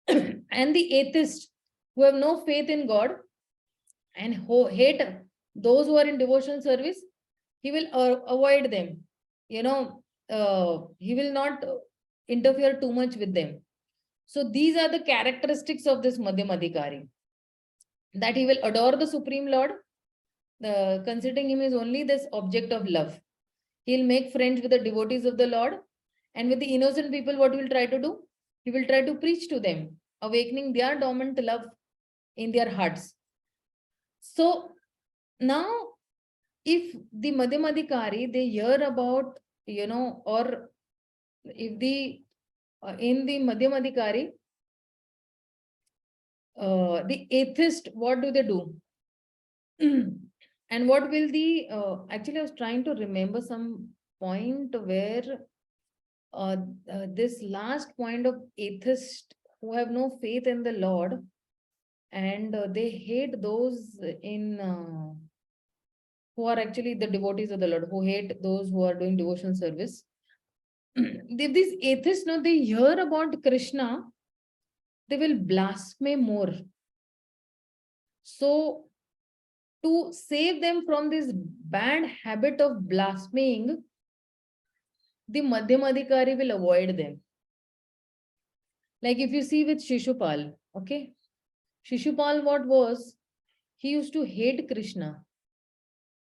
And the atheists who have no faith in God and who hate those who are in devotional service, he will avoid them. He will not interfere too much with them. So these are the characteristics of this Madhyamadikari. That he will adore the Supreme Lord, considering him is only this object of love. He'll make friends with the devotees of the Lord, and with the innocent people, what he will try to do? He will try to preach to them, awakening their dormant love in their hearts. So now, if the Madhyamadikari, they hear about, or if the in the Madhyamadikari, the atheist, what do they do? And what will the, actually I was trying to remember some point where this last point of atheists who have no faith in the Lord and they hate those who are actually the devotees of the Lord, who hate those who are doing devotional service. If these atheists, they hear about Krishna, they will blaspheme more. So to save them from this bad habit of blaspheming, the Madhyamadikari will avoid them. Like if you see with Shishupal, okay? Shishupal, what was? He used to hate Krishna.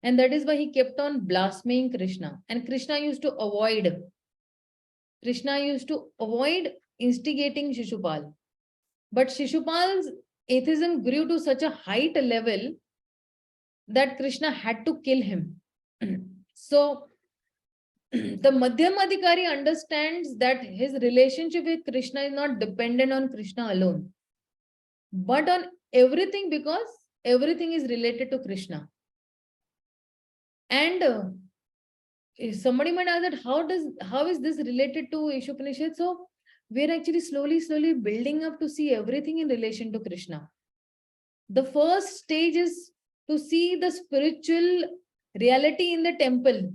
And that is why he kept on blaspheming Krishna. And Krishna used to avoid. Krishna used to avoid instigating Shishupal. But Shishupal's atheism grew to such a height level that Krishna had to kill him. So the Madhyamadikari understands that his relationship with Krishna is not dependent on Krishna alone, but on everything, because everything is related to Krishna. And if somebody might ask that how is this related to ISHOPANISHAD? So we're actually slowly building up to see everything in relation to Krishna. The first stage is to see the spiritual reality in the temple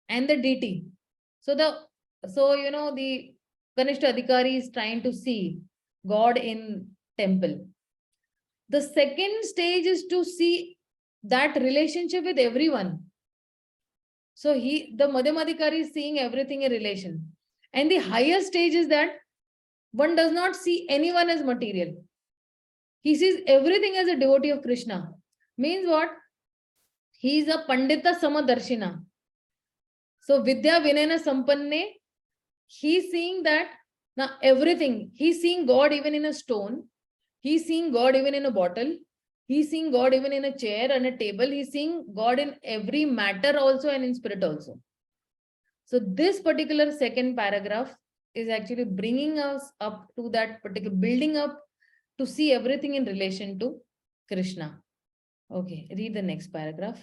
and the deity. So the Kanishta Adhikari is trying to see God in temple. The second stage is to see that relationship with everyone. So the Madhyama Adhikari is seeing everything in relation. And the higher stage is that one does not see anyone as material. He sees everything as a devotee of Krishna. Means what? He is a Pandita Samadarshina. So Vidya Vinayana Sampanne, he's seeing that now everything. He's seeing God even in a stone. He's seeing God even in a bottle. He's seeing God even in a chair and a table. He's seeing God in every matter also and in spirit also. So this particular second paragraph is actually bringing us up to that particular, building up to see everything in relation to Krishna. Okay, read the next paragraph.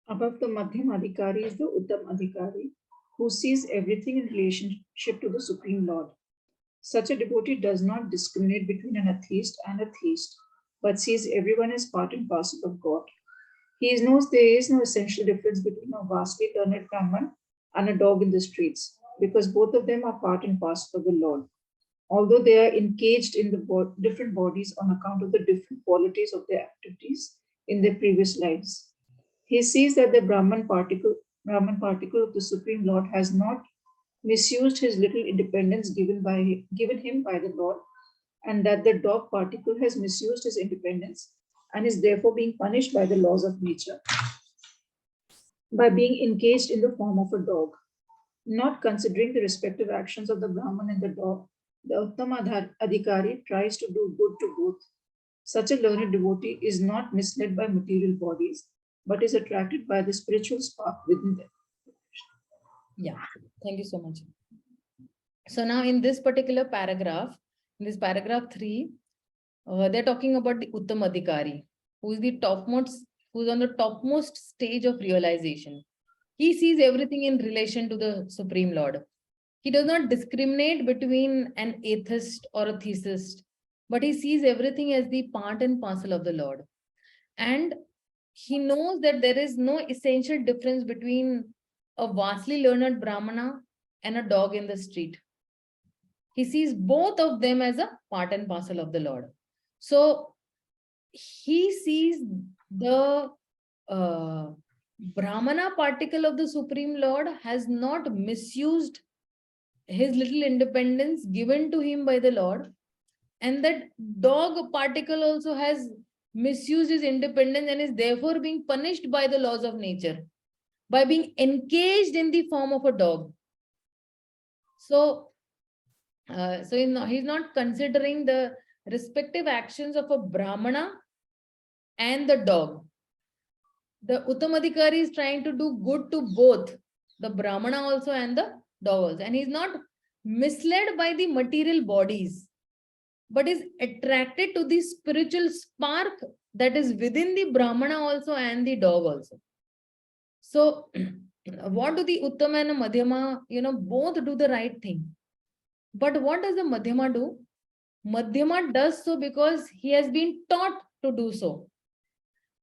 Above the Madhyam Adhikari is the Uttam Adhikari, who sees everything in relationship to the Supreme Lord. Such a devotee does not discriminate between an atheist and a theist, but sees everyone as part and parcel of God. He knows there is no essential difference between a vastly learned Brahman and a dog in the streets, because both of them are part and parcel of the Lord. Although they are encaged in the different bodies on account of the different qualities of their activities in their previous lives. He sees that the Brahman particle of the Supreme Lord has not misused his little independence given him by the Lord, and that the dog particle has misused his independence and is therefore being punished by the laws of nature by being encaged in the form of a dog. Not considering the respective actions of the Brahman and the dog, the Uttama Adhikari tries to do good to both. Such a learned devotee is not misled by material bodies, but is attracted by the spiritual spark within them. Yeah, thank you so much. So now in this particular paragraph, in this paragraph 3, they're talking about the Uttam Adhikari, who is on the topmost stage of realization. He sees everything in relation to the Supreme Lord. He does not discriminate between an atheist or a theist, but he sees everything as the part and parcel of the Lord. And he knows that there is no essential difference between a vastly learned Brahmana and a dog in the street. He sees both of them as a part and parcel of the Lord. So he sees the Brahmana particle of the Supreme Lord has not misused his little independence given to him by the Lord, and that dog particle also has misused his independence and is therefore being punished by the laws of nature by being encaged in the form of a dog. So he's not considering the respective actions of a Brahmana and the dog. The Uttamadhikari is trying to do good to both the Brahmana also and the dog also. And he's not misled by the material bodies, but is attracted to the spiritual spark that is within the Brahmana also and the dog also. So what do the Uttama and Madhyama, both do the right thing. But what does the Madhyama do? Madhyama does so because he has been taught to do so.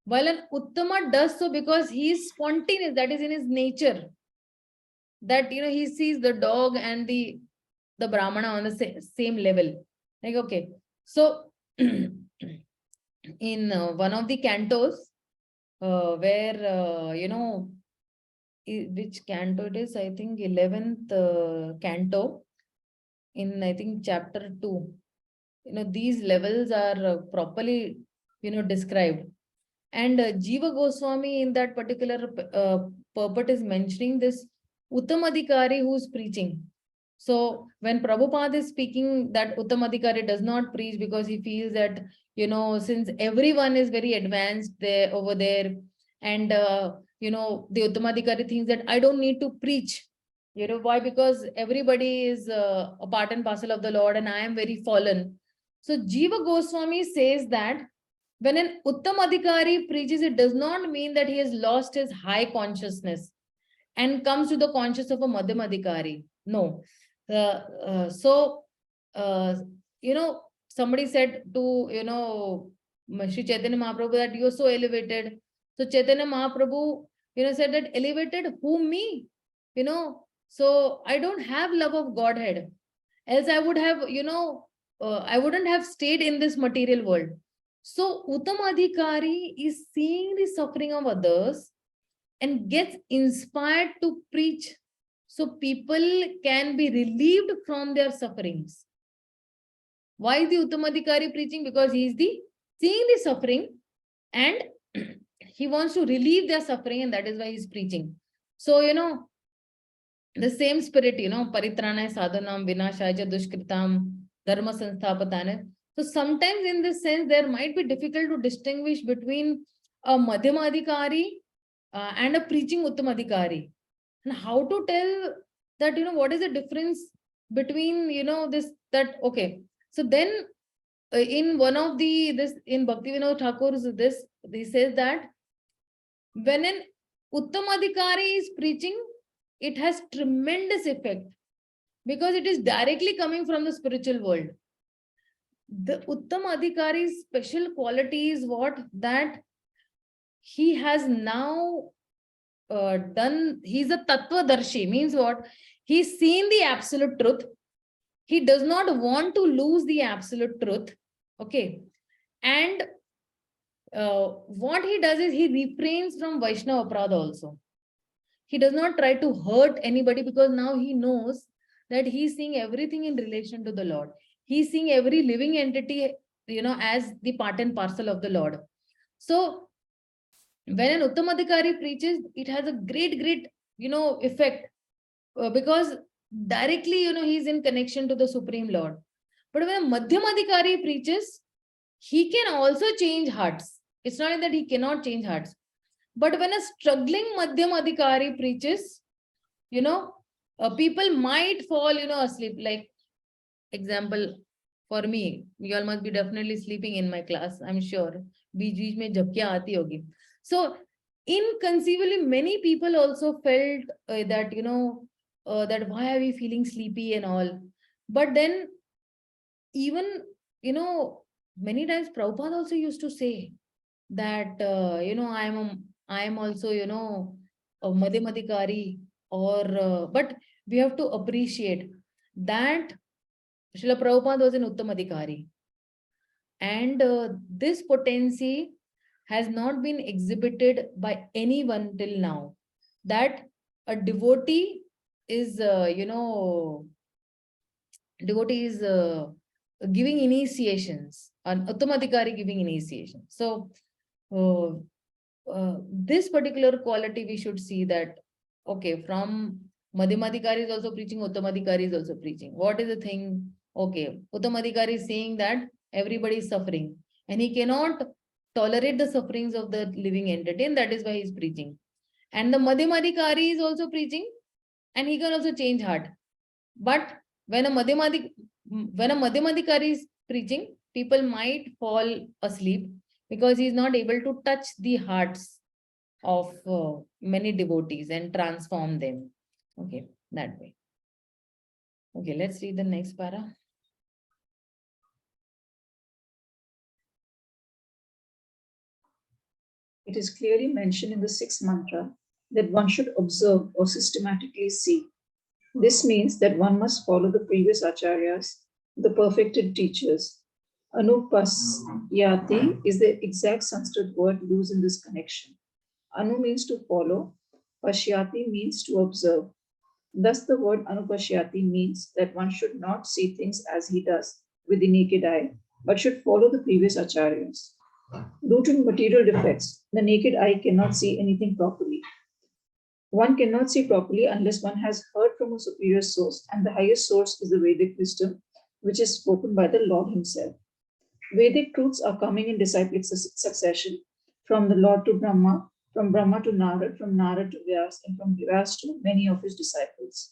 While an Uttama does so because he is spontaneous, that is in his nature. That, he sees the dog and the Brahmana on the same level. Like, okay. So, in one of the cantos, where, which canto it is, I think 11th canto, in, I think, chapter 2, these levels are properly, described. And Jiva Goswami in that particular purport is mentioning this Uttamadhikari who is preaching. So when Prabhupada is speaking that Uttamadhikari does not preach because he feels that, since everyone is very advanced there over there, and, the Uttamadhikari thinks that I don't need to preach. Why? Because everybody is a part and parcel of the Lord and I am very fallen. So Jiva Goswami says that when an Uttamadhikari preaches, it does not mean that he has lost his high consciousness and comes to the conscious of a Madhyamadhikari. No. So, somebody said to, Shri Chaitanya Mahaprabhu that you're so elevated. So Chaitanya Mahaprabhu, said that elevated whom, me? So I don't have love of Godhead. Else I would have, I wouldn't have stayed in this material world. So Uttamadhikari is seeing the suffering of others and gets inspired to preach so people can be relieved from their sufferings. Why is the Uttamadhikari preaching? Because he is seeing the suffering and he wants to relieve their suffering, and that is why he's preaching. So, the same spirit, Paritranaya sadhanam vinashaya dushkritam dharma sansthapanaya. So sometimes in this sense, there might be difficult to distinguish between a Madhyamadhikari and a preaching Uttamadhikari. And how to tell that, what is the difference between, okay. So then in one of in Bhaktivinoda Thakur's he says that when an Uttamadhikari is preaching, it has tremendous effect because it is directly coming from the spiritual world. The Uttamadhikari's special quality is what? That he has now done, he's a Tattvadarshi, means what? He's seen the absolute truth. He does not want to lose the absolute truth. Okay. And what he does is he refrains from Vaishnava Aparadha also. He does not try to hurt anybody because now he knows that he's seeing everything in relation to the Lord. He's seeing every living entity, as the part and parcel of the Lord. So when an Uttamadhikari preaches, it has a great, effect because directly, he's in connection to the Supreme Lord. But when a Madhyamadhikari preaches, he can also change hearts. It's not that he cannot change hearts. But when a struggling Madhyamadhikari preaches, people might fall, asleep. Like, example, for me, you all must be definitely sleeping in my class, I'm sure. Beech mein jhabkiyan aati hogi. So, inconceivably, many people also felt that, that why are we feeling sleepy and all. But then, even, many times Prabhupada also used to say that, I am also, a Madhyamadhikari, or, but we have to appreciate that Srila Prabhupada was an Uttamadhikari. And this potency has not been exhibited by anyone till now. That a devotee is, giving initiations, an Uttamadhikari giving initiation. So, this particular quality we should see that, okay, from Madhyamadhikari is also preaching, Uttamadhikari is also preaching. What is the thing? Okay, Uttamadhikari is saying that everybody is suffering and he cannot tolerate the sufferings of the living entity, and that is why he is preaching. And the Madhyamadhikari is also preaching and he can also change heart. But when a Madhyamadhikari is preaching, people might fall asleep because he is not able to touch the hearts of many devotees and transform them. Okay, that way. Okay, let's read the next para. It is clearly mentioned in the sixth mantra that one should observe or systematically see. This means that one must follow the previous acharyas, the perfected teachers. Anupasyati is the exact Sanskrit word used in this connection. Anu means to follow, pashyati means to observe. Thus, the word anupashyati means that one should not see things as he does with the naked eye, but should follow the previous acharyas. Due to material defects, the naked eye cannot see anything properly. One cannot see properly unless one has heard from a superior source, and the highest source is the Vedic wisdom, which is spoken by the Lord himself. Vedic truths are coming in disciplic succession from the Lord to Brahma, from Brahma to Narad, from Narad to Vyas, and from Vyas to many of his disciples.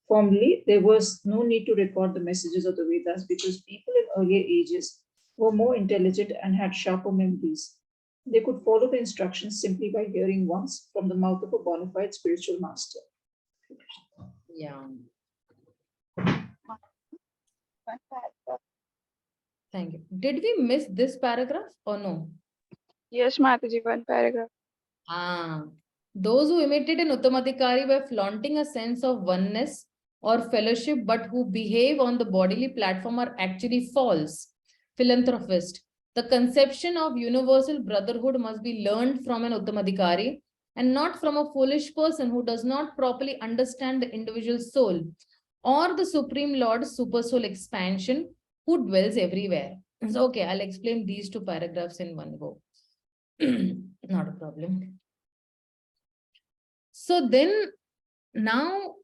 Formerly, there was no need to record the messages of the Vedas because people in earlier ages were more intelligent and had sharper memories. They could follow the instructions simply by hearing once from the mouth of a bona fide spiritual master. Yeah. Thank you. Did we miss this paragraph or no? Yes, Mataji, one paragraph. Those who imitate an Uttamadhikari by flaunting a sense of oneness or fellowship, but who behave on the bodily platform are actually false. Philanthropist. The conception of universal brotherhood must be learned from an Uttamadhikari and not from a foolish person who does not properly understand the individual soul or the Supreme Lord's super soul expansion who dwells everywhere. So, okay, I'll explain these two paragraphs in one go. Not a problem. So then now,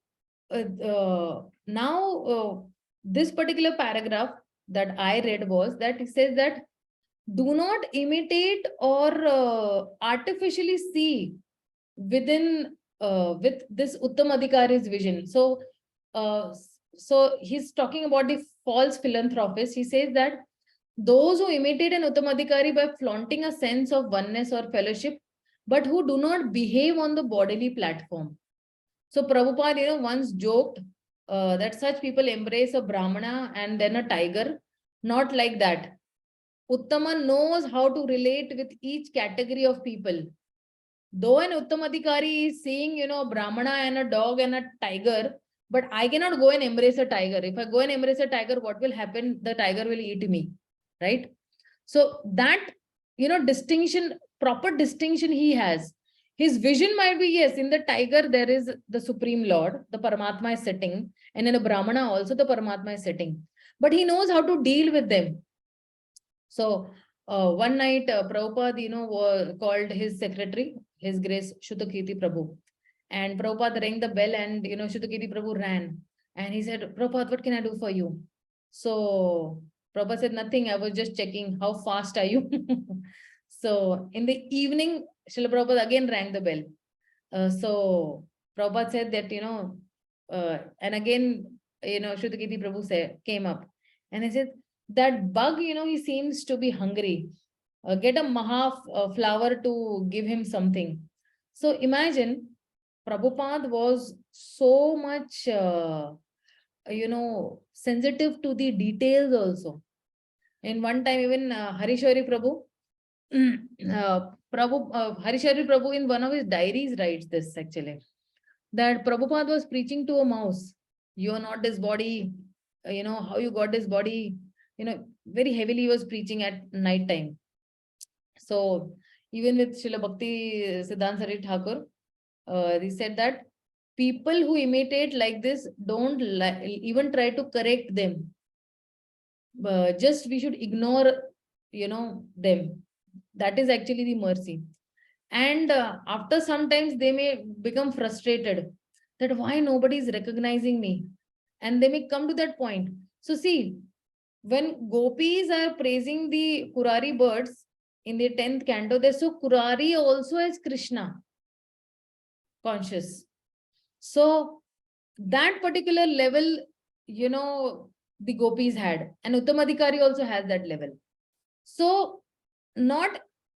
this particular paragraph that I read was that it says that do not imitate or artificially see within with this Uttamadhikari's vision. So he's talking about the false philanthropist. He says that those who imitate an Uttamadhikari by flaunting a sense of oneness or fellowship, but who do not behave on the bodily platform. So Prabhupada, once joked that such people embrace a Brahmana and then a tiger. Not like that. Uttama knows how to relate with each category of people. Though an Uttamadhikari is seeing, a Brahmana and a dog and a tiger, but I cannot go and embrace a tiger. If I go and embrace a tiger, what will happen? The tiger will eat me, right? So that, distinction, proper distinction he has. His vision might be, yes, in the tiger, there is the Supreme Lord, the Paramatma is sitting, and in a Brahmana also the Paramatma is sitting. But he knows how to deal with them. So one night, Prabhupada, called his secretary, His Grace Shuddhakirti Prabhu. And Prabhupada rang the bell and, Shuddhakirti Prabhu ran. And he said, Prabhupada, what can I do for you? So Prabhupada said, nothing. I was just checking how fast are you? So in the evening, Srila Prabhupada again rang the bell. So Prabhupada said that, and again, Shuddhakirti Prabhu came up. And he said, that bug, he seems to be hungry. Get a maha flower to give him something. So imagine, Prabhupada was so much, sensitive to the details also. In one time, even Harishwari Prabhu, Harishwari Prabhu in one of his diaries writes this actually, that Prabhupada was preaching to a mouse. You are not this body, how you got this body, very heavily he was preaching at night time. So even with Srila Bhakti Siddhanta Saraswati Thakur, he said that people who imitate like this don't even try to correct them. Just we should ignore, them. That is actually the mercy. And after sometimes they may become frustrated that why nobody is recognizing me. And they may come to that point. So see, when gopis are praising the Kurari birds in the 10th canto, they saw Kurari also as Krishna conscious. So that particular level, the gopis had, and Uttamadhikari also has that level. So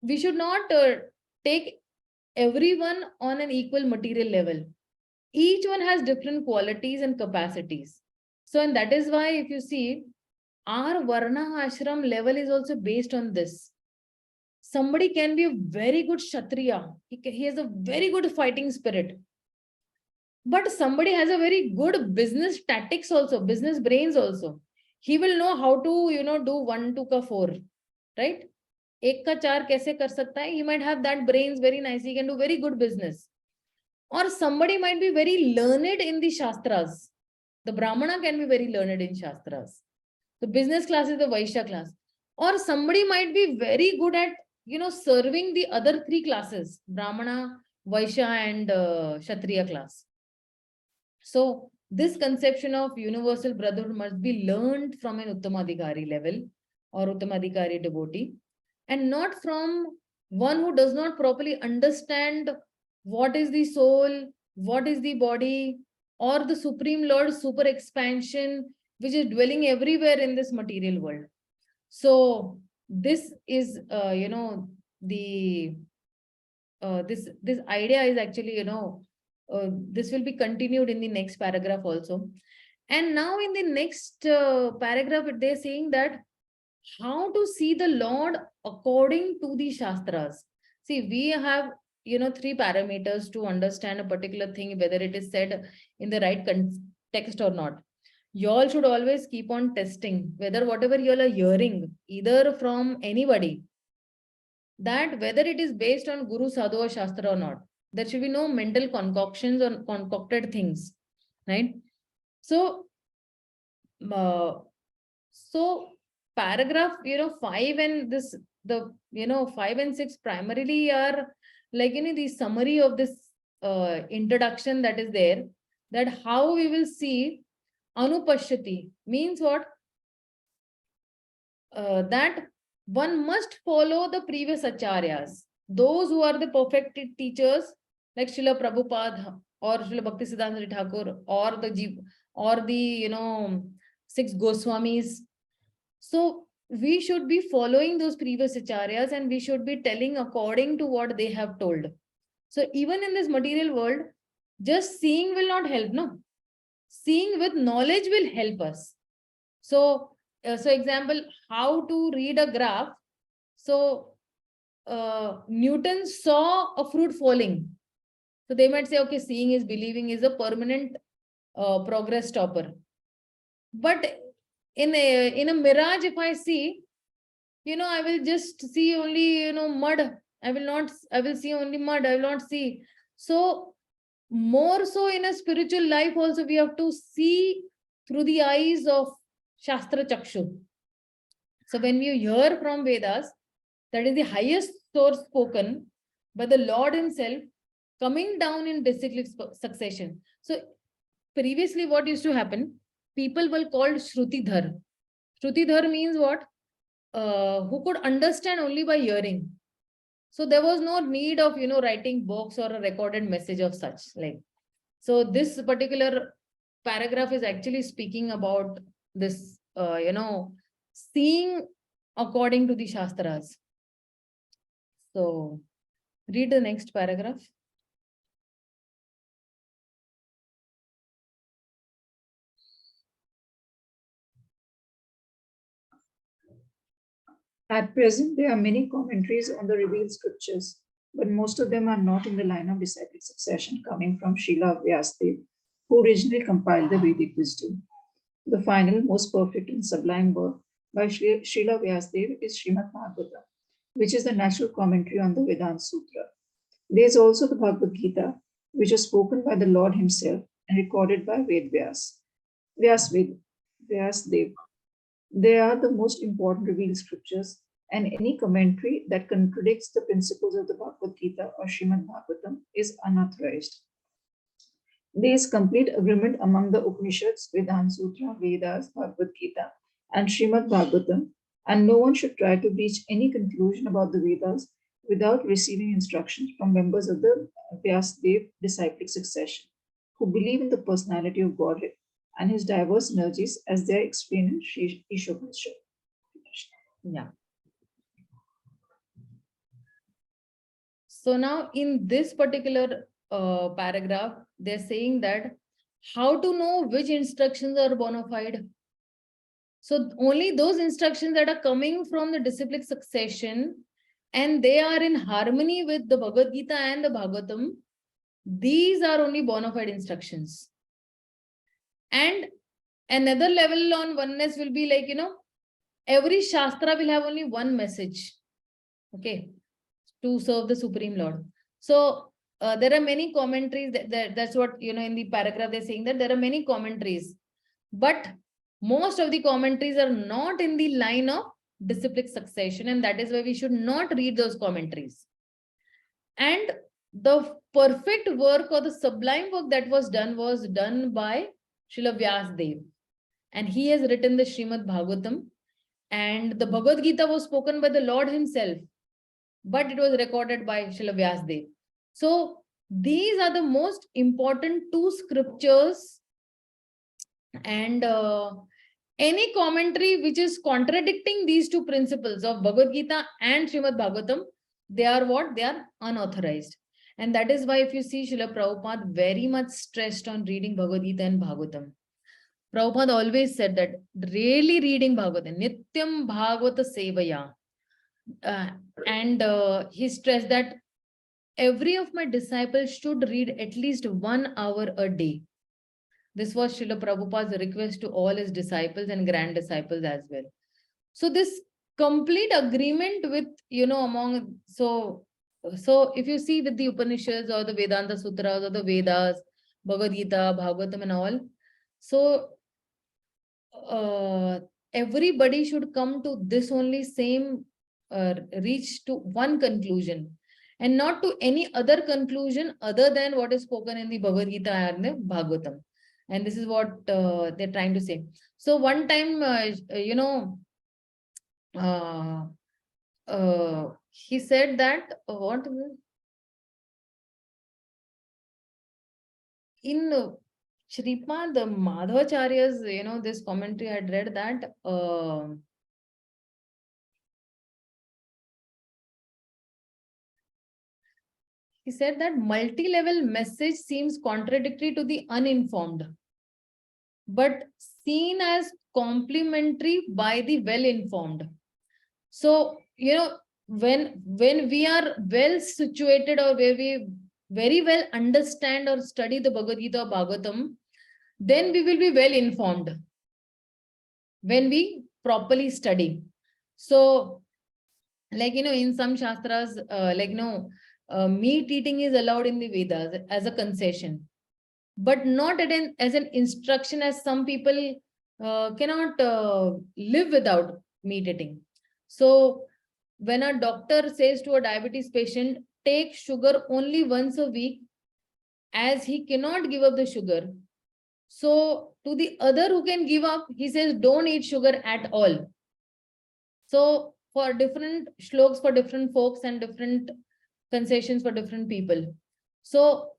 we should not take everyone on an equal material level. Each one has different qualities and capacities. So, and that is why if you see, our Varna Ashram level is also based on this. Somebody can be a very good Kshatriya. He has a very good fighting spirit. But somebody has a very good business tactics also, business brains also. He will know how to, do 1, 2 ka 4, right? 1 ka 4 kaise kar sakta hai? He might have that brains very nice. He can do very good business. Or somebody might be very learned in the Shastras. The Brahmana can be very learned in Shastras. The business class is the Vaishya class. Or somebody might be very good at, serving the other 3 classes, Brahmana, Vaishya and Kshatriya class. So this conception of universal brotherhood must be learned from an Uttamadhikari level or Uttamadhikari devotee, and not from one who does not properly understand what is the soul, what is the body, or the Supreme Lord's super expansion, which is dwelling everywhere in this material world. So this is, this idea is actually, this will be continued in the next paragraph also. And now in the next paragraph, they're saying that how to see the Lord according to the Shastras. See, we have, 3 parameters to understand a particular thing, whether it is said in the right context or not. You all should always keep on testing whether whatever you all are hearing, either from anybody, that whether it is based on Guru, Sadhu or Shastra or not. There should be no mental concoctions or concocted things, right? So, paragraph, 5 and this, the, 5 and 6 primarily are like, the summary of this introduction that is there, that how we will see Anupashyati means what? That one must follow the previous acharyas, those who are the perfected teachers, like Srila Prabhupada or Srila Bhakti Siddhanta Thakur or the 6 Goswamis. So we should be following those previous acharyas and we should be telling according to what they have told. So even in this material world, just seeing will not help, no? Seeing with knowledge will help us. So, example, how to read a graph. So Newton saw a fruit falling. So they might say, okay, seeing is believing is a permanent progress stopper. But in a mirage, if I see, I will just see only, mud. I will see only mud. I will not see. So more so in a spiritual life also, we have to see through the eyes of Shastra Chakshu. So when we hear from Vedas, that is the highest source spoken by the Lord himself, coming down in disciplic succession. So previously what used to happen, people were called Shrutidhar. Shrutidhar means what? Who could understand only by hearing. So there was no need of, writing books or a recorded message of such. So this particular paragraph is actually speaking about this, seeing according to the Shastras. So read the next paragraph. At present, there are many commentaries on the revealed scriptures, but most of them are not in the line of disciplic succession coming from Srila Vyasadeva, who originally compiled the Vedic wisdom. The final, most perfect and sublime work by Srila Vyasadeva is Srimad Bhagavatam, which is the natural commentary on the Vedanta Sutra. There is also the Bhagavad Gita, which is spoken by the Lord himself and recorded by Vyasadeva. They are the most important revealed scriptures, and any commentary that contradicts the principles of the Bhagavad Gita or Srimad Bhagavatam is unauthorized. There is complete agreement among the Upanishads, Vedanta Sutra, Vedas, Bhagavad Gita, and Srimad Bhagavatam, and no one should try to reach any conclusion about the Vedas without receiving instructions from members of the Vyasadeva disciplic succession, who believe in the personality of Godhead and his diverse energies as they are explained in ISHOPANISHAD. Yeah. So now in this particular paragraph, they're saying that how to know which instructions are bona fide. So only those instructions that are coming from the disciplic succession and they are in harmony with the Bhagavad Gita and the Bhagavatam, these are only bona fide instructions. And another level on oneness will be like, every Shastra will have only one message, okay, to serve the Supreme Lord. So there are many commentaries, that's what, in the paragraph they're saying that there are many commentaries, but most of the commentaries are not in the line of disciplic succession, and that is why we should not read those commentaries. And the perfect work or the sublime work that was done by Srila Vyasadeva. And he has written the Srimad Bhagavatam, and the Bhagavad Gita was spoken by the Lord himself, but it was recorded by Srila Vyasadeva. So these are the most important 2 scriptures, and any commentary which is contradicting these 2 principles of Bhagavad Gita and Srimad Bhagavatam, they are what? They are unauthorized. And that is why if you see Srila Prabhupada very much stressed on reading Bhagavad Gita and Bhagavatam. Prabhupada always said that really reading Bhagavatam, Nityam Bhagavata Sevaya. And he stressed that every of my disciples should read at least 1 hour a day. This was Srila Prabhupada's request to all his disciples and grand disciples as well. So this complete agreement with, among, so if you see with the Upanishads or the Vedanta Sutras or the Vedas, Bhagavad Gita, Bhagavatam and all, so everybody should come to this only same, reach to one conclusion and not to any other conclusion other than what is spoken in the Bhagavad Gita and the Bhagavatam. And this is what they're trying to say. So one time, he said that what in Shripad Madhavacharya's, this commentary I had read that he said that multi-level message seems contradictory to the uninformed, but seen as complementary by the well-informed. So, when we are well situated or where we very well understand or study the Bhagavad Gita or Bhagavatam, then we will be well informed when we properly study. So, like, in some Shastras, meat eating is allowed in the Vedas as a concession, but not as an instruction, as some people cannot live without meat eating. So when a doctor says to a diabetes patient, take sugar only once a week, as he cannot give up the sugar, so to the other who can give up, he says, don't eat sugar at all. So for different shlokas for different folks and different concessions for different people. So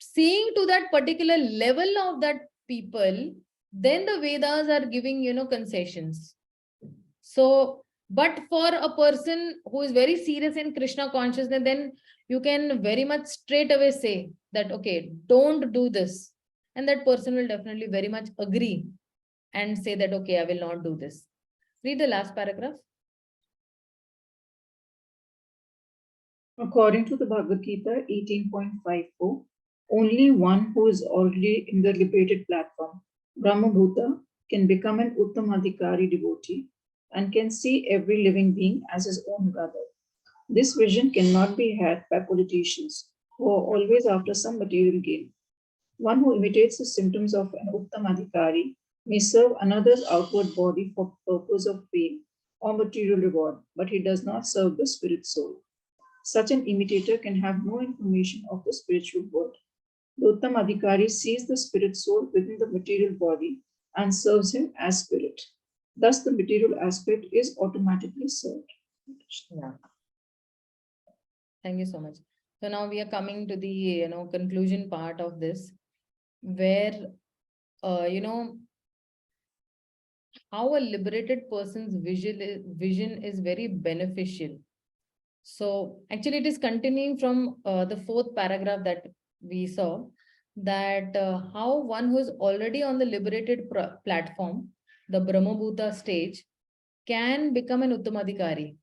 seeing to that particular level of that people, then the Vedas are giving, concessions. So, but for a person who is very serious in Krishna consciousness, then you can very much straight away say that, okay, don't do this. And that person will definitely very much agree and say that, okay, I will not do this. Read the last paragraph. According to the Bhagavad Gita 18.54, only one who is already in the liberated platform, Brahmabhuta, can become an Uttamadhikari devotee and can see every living being as his own brother. This vision cannot be had by politicians who are always after some material gain. One who imitates the symptoms of an Uttamadhikari may serve another's outward body for purpose of fame or material reward, but he does not serve the spirit soul. Such an imitator can have no information of the spiritual world. The Uttamadhikari sees the spirit soul within the material body and serves him as spirit. Thus, the material aspect is automatically served. Yeah. Thank you so much. So now we are coming to the conclusion part of this, where how a liberated person's vision is very beneficial. So actually it is continuing from the 4th paragraph that we saw, that how one who is already on the liberated platform, the Brahmabhuta stage, can become an Uttamadhikari.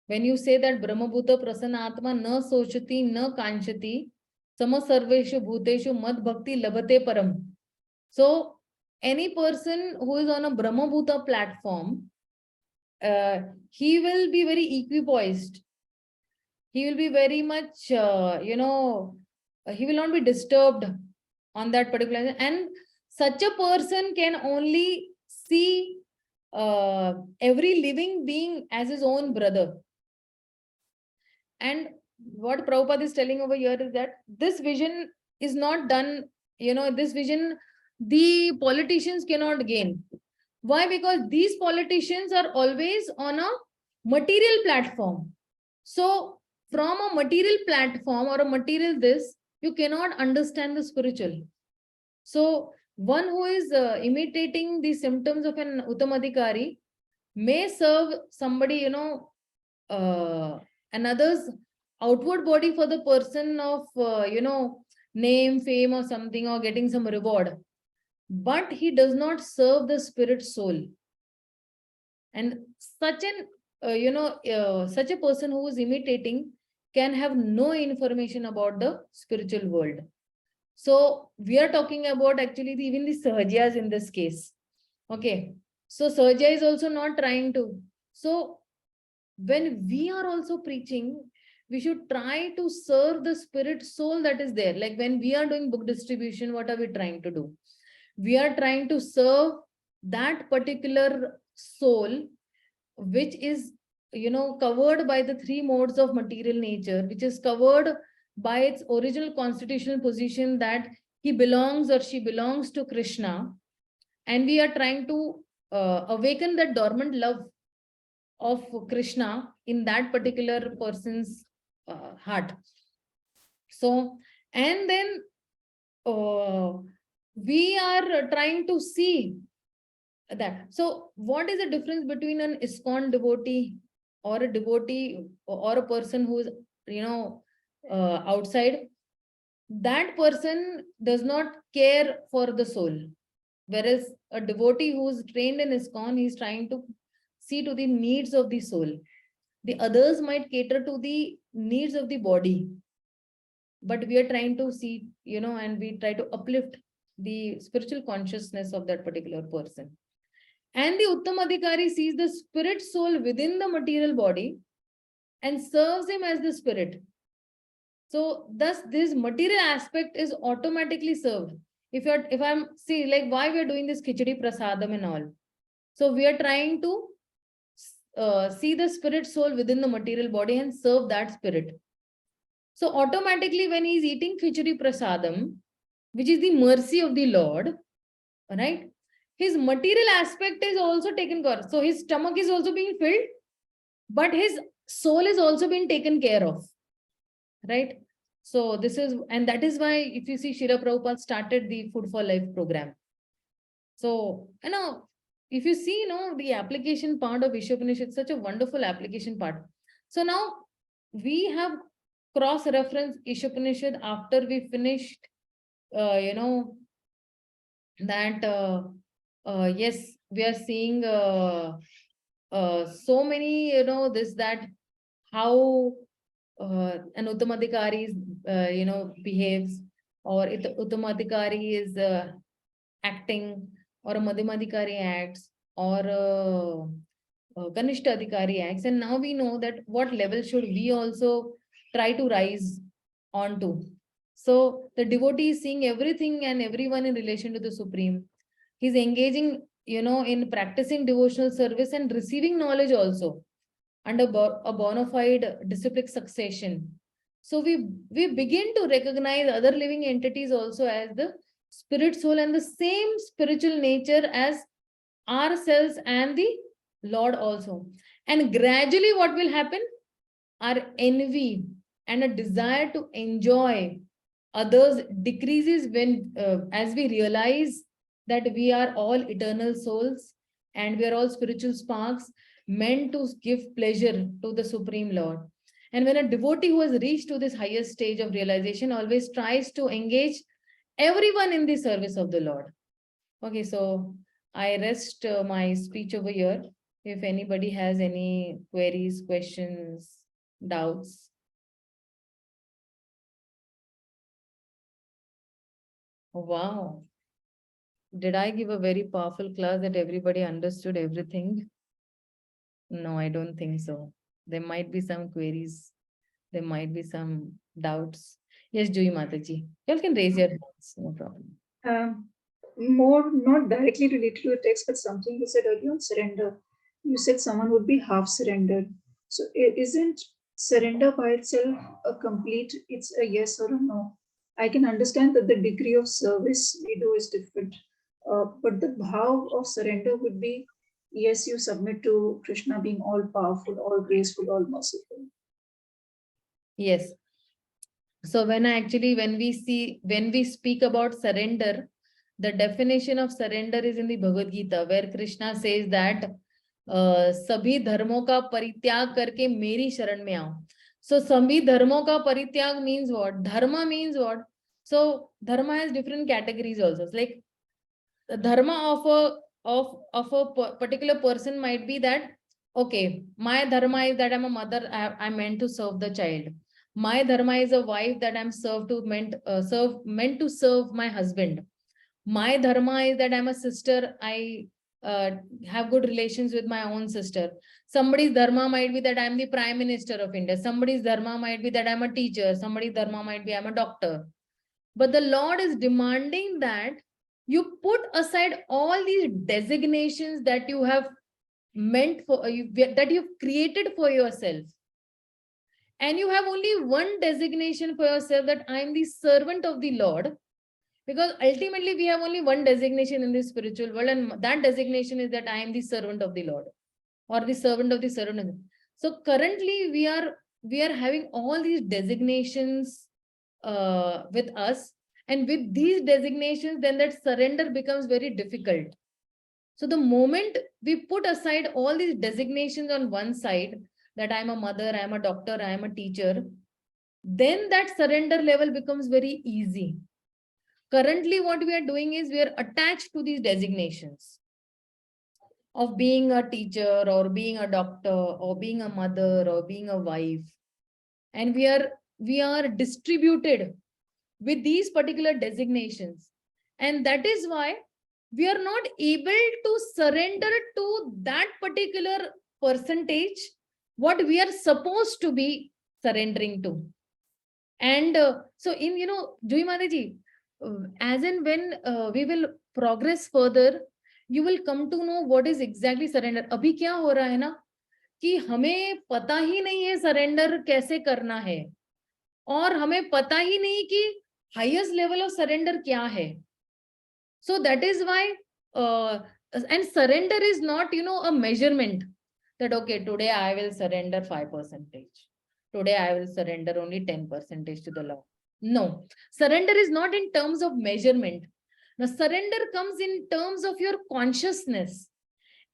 When you say that Brahmabhuta Prasanna Atma na sochati na kanchati sama sarveshu bhuteshu mad bhakti labhate param. So any person who is on a Brahmabhuta platform, he will be very equipoised. He will be very much, he will not be disturbed on that particular, and such a person can only see every living being as his own brother. And what Prabhupada is telling over here is that this vision is not done, this vision the politicians cannot gain. Why? Because these politicians are always on a material platform. So from a material platform or a material this, you cannot understand the spiritual. So one who is imitating the symptoms of an Uttamadhikari may serve somebody, another's outward body for the person of, name, fame or something, or getting some reward. but he does not serve the spirit soul. And such such a person who is imitating can have no information about the spiritual world. So we are talking about actually even the Sahajyas in this case. Okay. So Sahajya is also not trying to. So when we are also preaching, we should try to serve the spirit soul that is there. Like when we are doing book distribution, what are we trying to do? We are trying to serve that particular soul, which is, covered by the three modes of material nature, which is covered by its original constitutional position that he belongs or she belongs to Krishna. And we are trying to awaken that dormant love of Krishna in that particular person's heart. So, and then we are trying to see that. So, what is the difference between an ISKCON devotee or a devotee or a person who is, outside? That person does not care for the soul. Whereas a devotee who is trained in ISKCON, he is trying to see to the needs of the soul. The others might cater to the needs of the body, but we are trying to see, and we try to uplift the spiritual consciousness of that particular person. And the Uttamadhikari sees the spirit soul within the material body and serves him as the spirit. So thus this material aspect is automatically served. If I'm see, like why we are doing this khichdi prasadam and all. So we are trying to see the spirit soul within the material body and serve that spirit. So automatically when he is eating khichdi prasadam, which is the mercy of the Lord, right? His material aspect is also taken care of. So his stomach is also being filled, but his soul is also being taken care of, right? So this is, and that is why if you see Srila Prabhupada started the Food for Life program. So, if you see, the application part of ISHOPANISHAD, such a wonderful application part. So now we have cross-referenced ISHOPANISHAD after we finished, that, yes, we are seeing so many, how an Uttamadhikari behaves, or Uttamadhikari is acting, or a Madhyamadhikari acts, or Kanishta Adhikari acts. And now we know that what level should we also try to rise onto. So the devotee is seeing everything and everyone in relation to the Supreme. He's engaging, in practicing devotional service and receiving knowledge also under a bona fide disciplic succession. So we begin to recognize other living entities also as the spirit soul and the same spiritual nature as ourselves and the Lord also. And gradually what will happen? Our envy and a desire to enjoy others decreases when as we realize that we are all eternal souls and we are all spiritual sparks meant to give pleasure to the Supreme Lord. And when a devotee who has reached to this highest stage of realization always tries to engage everyone in the service of the Lord. Okay, so I rest my speech over here. If anybody has any queries, questions, doubts. Wow. Did I give a very powerful class that everybody understood everything? No, I don't think so. There might be some queries. There might be some doubts. Yes, Juhi Mataji. You all can raise your hands, no problem. More not directly related to the text, but something you said earlier on surrender. You said someone would be half surrendered. So isn't surrender by itself a complete, it's a yes or a no? I can understand that the degree of service we do is different. But the bhav of surrender would be, yes, you submit to Krishna being all powerful, all graceful, all merciful. Yes. So when we speak about surrender, the definition of surrender is in the Bhagavad Gita, where Krishna says that sabhi dharmo ka parityag karke meri sharan mein aao. So sabhi dharmo ka parityag means what? Dharma means what? So dharma has different categories also. It's like the dharma of a particular person might be that, okay, my dharma is that I'm a mother, I'm meant to serve the child. My dharma is a wife, that I'm meant to serve my husband. My dharma is that I'm a sister, I have good relations with my own sister. Somebody's dharma might be that I'm the Prime Minister of India. Somebody's dharma might be that I'm a teacher. Somebody's dharma might be I'm a doctor. But the Lord is demanding that you put aside all these designations that you have meant for that you've created for yourself. And you have only one designation for yourself, that I am the servant of the Lord. Because ultimately we have only one designation in the spiritual world, and that designation is that I am the servant of the Lord, or the servant of the servant. So currently we are having all these designations with us, and with these designations, then that surrender becomes very difficult. So the moment we put aside all these designations on one side, that I'm a mother, I'm a doctor, I'm a teacher, then that surrender level becomes very easy. Currently, what we are doing is we are attached to these designations of being a teacher, or being a doctor, or being a mother, or being a wife. And we are distributed with these particular designations. And that is why we are not able to surrender to that particular percentage what we are supposed to be surrendering to. And so in, Jui Mataji, as and when we will progress further, you will come to know what is exactly surrender. Abhi kya ho raha hai na, कि हमें पता ही नहीं है surrender कैसे करना है, और हमें पता ही नहीं कि highest level of surrender kya hai. So that is why, and surrender is not, a measurement that, okay, today I will surrender 5%. Today I will surrender only 10% to the Lord. No, surrender is not in terms of measurement. Now, surrender comes in terms of your consciousness.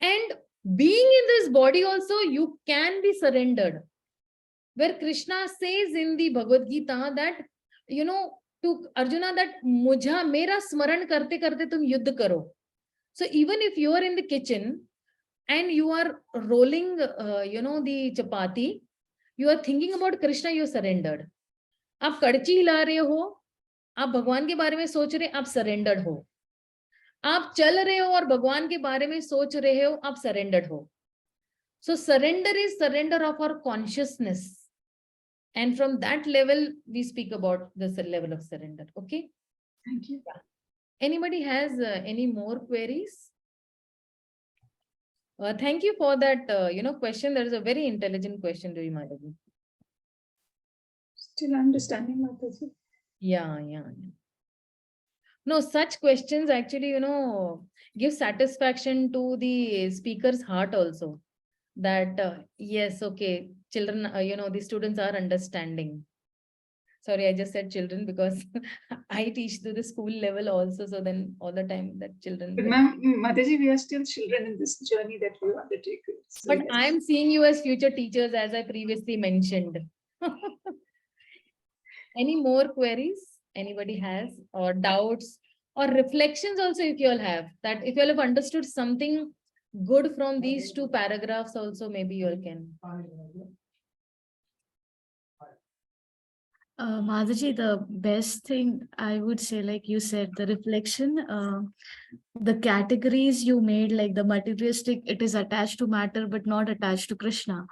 And being in this body also, you can be surrendered. Where Krishna says in the Bhagavad Gita that, to Arjuna, that mujha mera smaran karte karte tum yuddha karo. So even if you are in the kitchen and you are rolling, the chapati, you are thinking about Krishna, you are surrendered. आप कड़ची हिला रहे हो, आप भगवान के बारे में सोच रहे, आप surrendered हो. आप चल रहे हो और भगवान के बारे में सोच रहे हो, आप surrendered हो. So surrender is surrender of our consciousness. And from that level, we speak about the level of surrender. Okay. Thank you. Yeah. Anybody has any more queries? Thank you for that, question. That is a very intelligent question, Devi Madhavi. Still understanding, Mataji. Yeah. No, such questions actually, give satisfaction to the speaker's heart also. That, yes, okay, children, the students are understanding. Sorry, I just said children because I teach to the school level also. So then all the time that children. But ma'am, Mataji, we are still children in this journey that we undertake. So But yes. I am seeing you as future teachers, as I previously mentioned. Any more queries anybody has, or doubts, or reflections also, if you all have, that if you all have understood something good from these two paragraphs also, maybe you all can. Madhaji, the best thing I would say, like you said, the reflection, the categories you made, like the materialistic, it is attached to matter, but not attached to Krishna.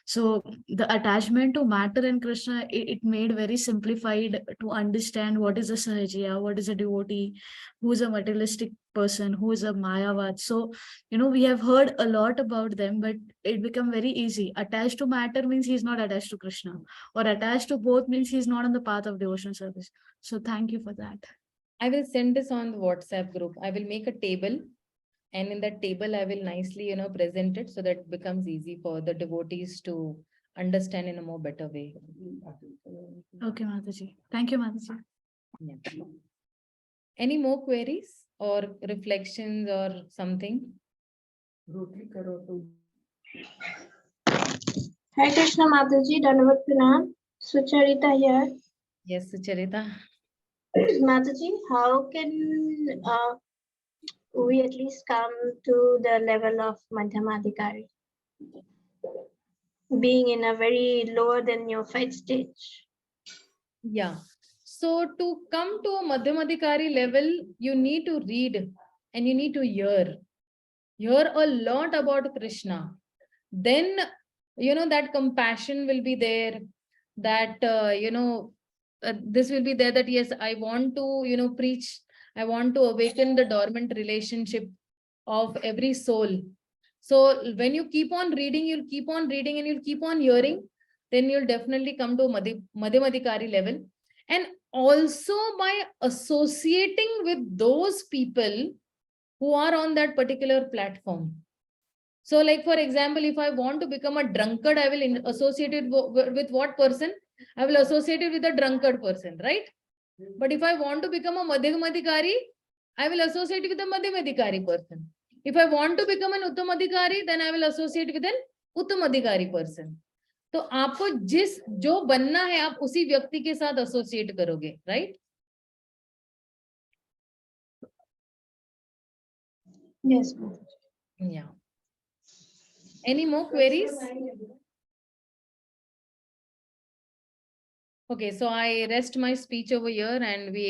So the attachment to matter and Krishna, it made very simplified to understand what is a Sahajiya, what is a devotee, who is a materialistic person, who is a Mayavad. So, we have heard a lot about them, but it become very easy. Attached to matter means he's not attached to Krishna, or attached to both means he's not on the path of devotional service. So thank you for that. I will send this on the WhatsApp group. I will make a table, and in that table, I will nicely, present it so that it becomes easy for the devotees to understand in a more better way. Okay, Mataji. Thank you, Mataji. Yeah. Any more queries or reflections or something? Hi Krishna Mataji, Dandavat Pranam. Sucharita here. Yes, Sucharita. Mataji, how can we at least come to the level of Madhyamadikari, being in a very lower than neophyte stage. Yeah. So to come to a Madhyamadikari level, you need to read and you need to hear a lot about Krishna. Then, that compassion will be there, that, this will be there, that yes, I want to, preach, I want to awaken the dormant relationship of every soul. So when you keep on reading, you'll keep on reading and you'll keep on hearing, then you'll definitely come to Madhyamadikari level. And also by associating with those people who are on that particular platform. So like, for example, if I want to become a drunkard, I will associate it with what person? I will associate it with a drunkard person, right? But if I want to become a Madhyamadikari, I will associate with a Madhyamadikari person. If I want to become an Uttamadikari, then I will associate with an Uttamadikari person. तो आपको जो बनना है आप उसी व्यक्ति के साथ एसोसिएट करोगे, right? Yes. Yeah. Any more queries? Okay, so I rest my speech over here and we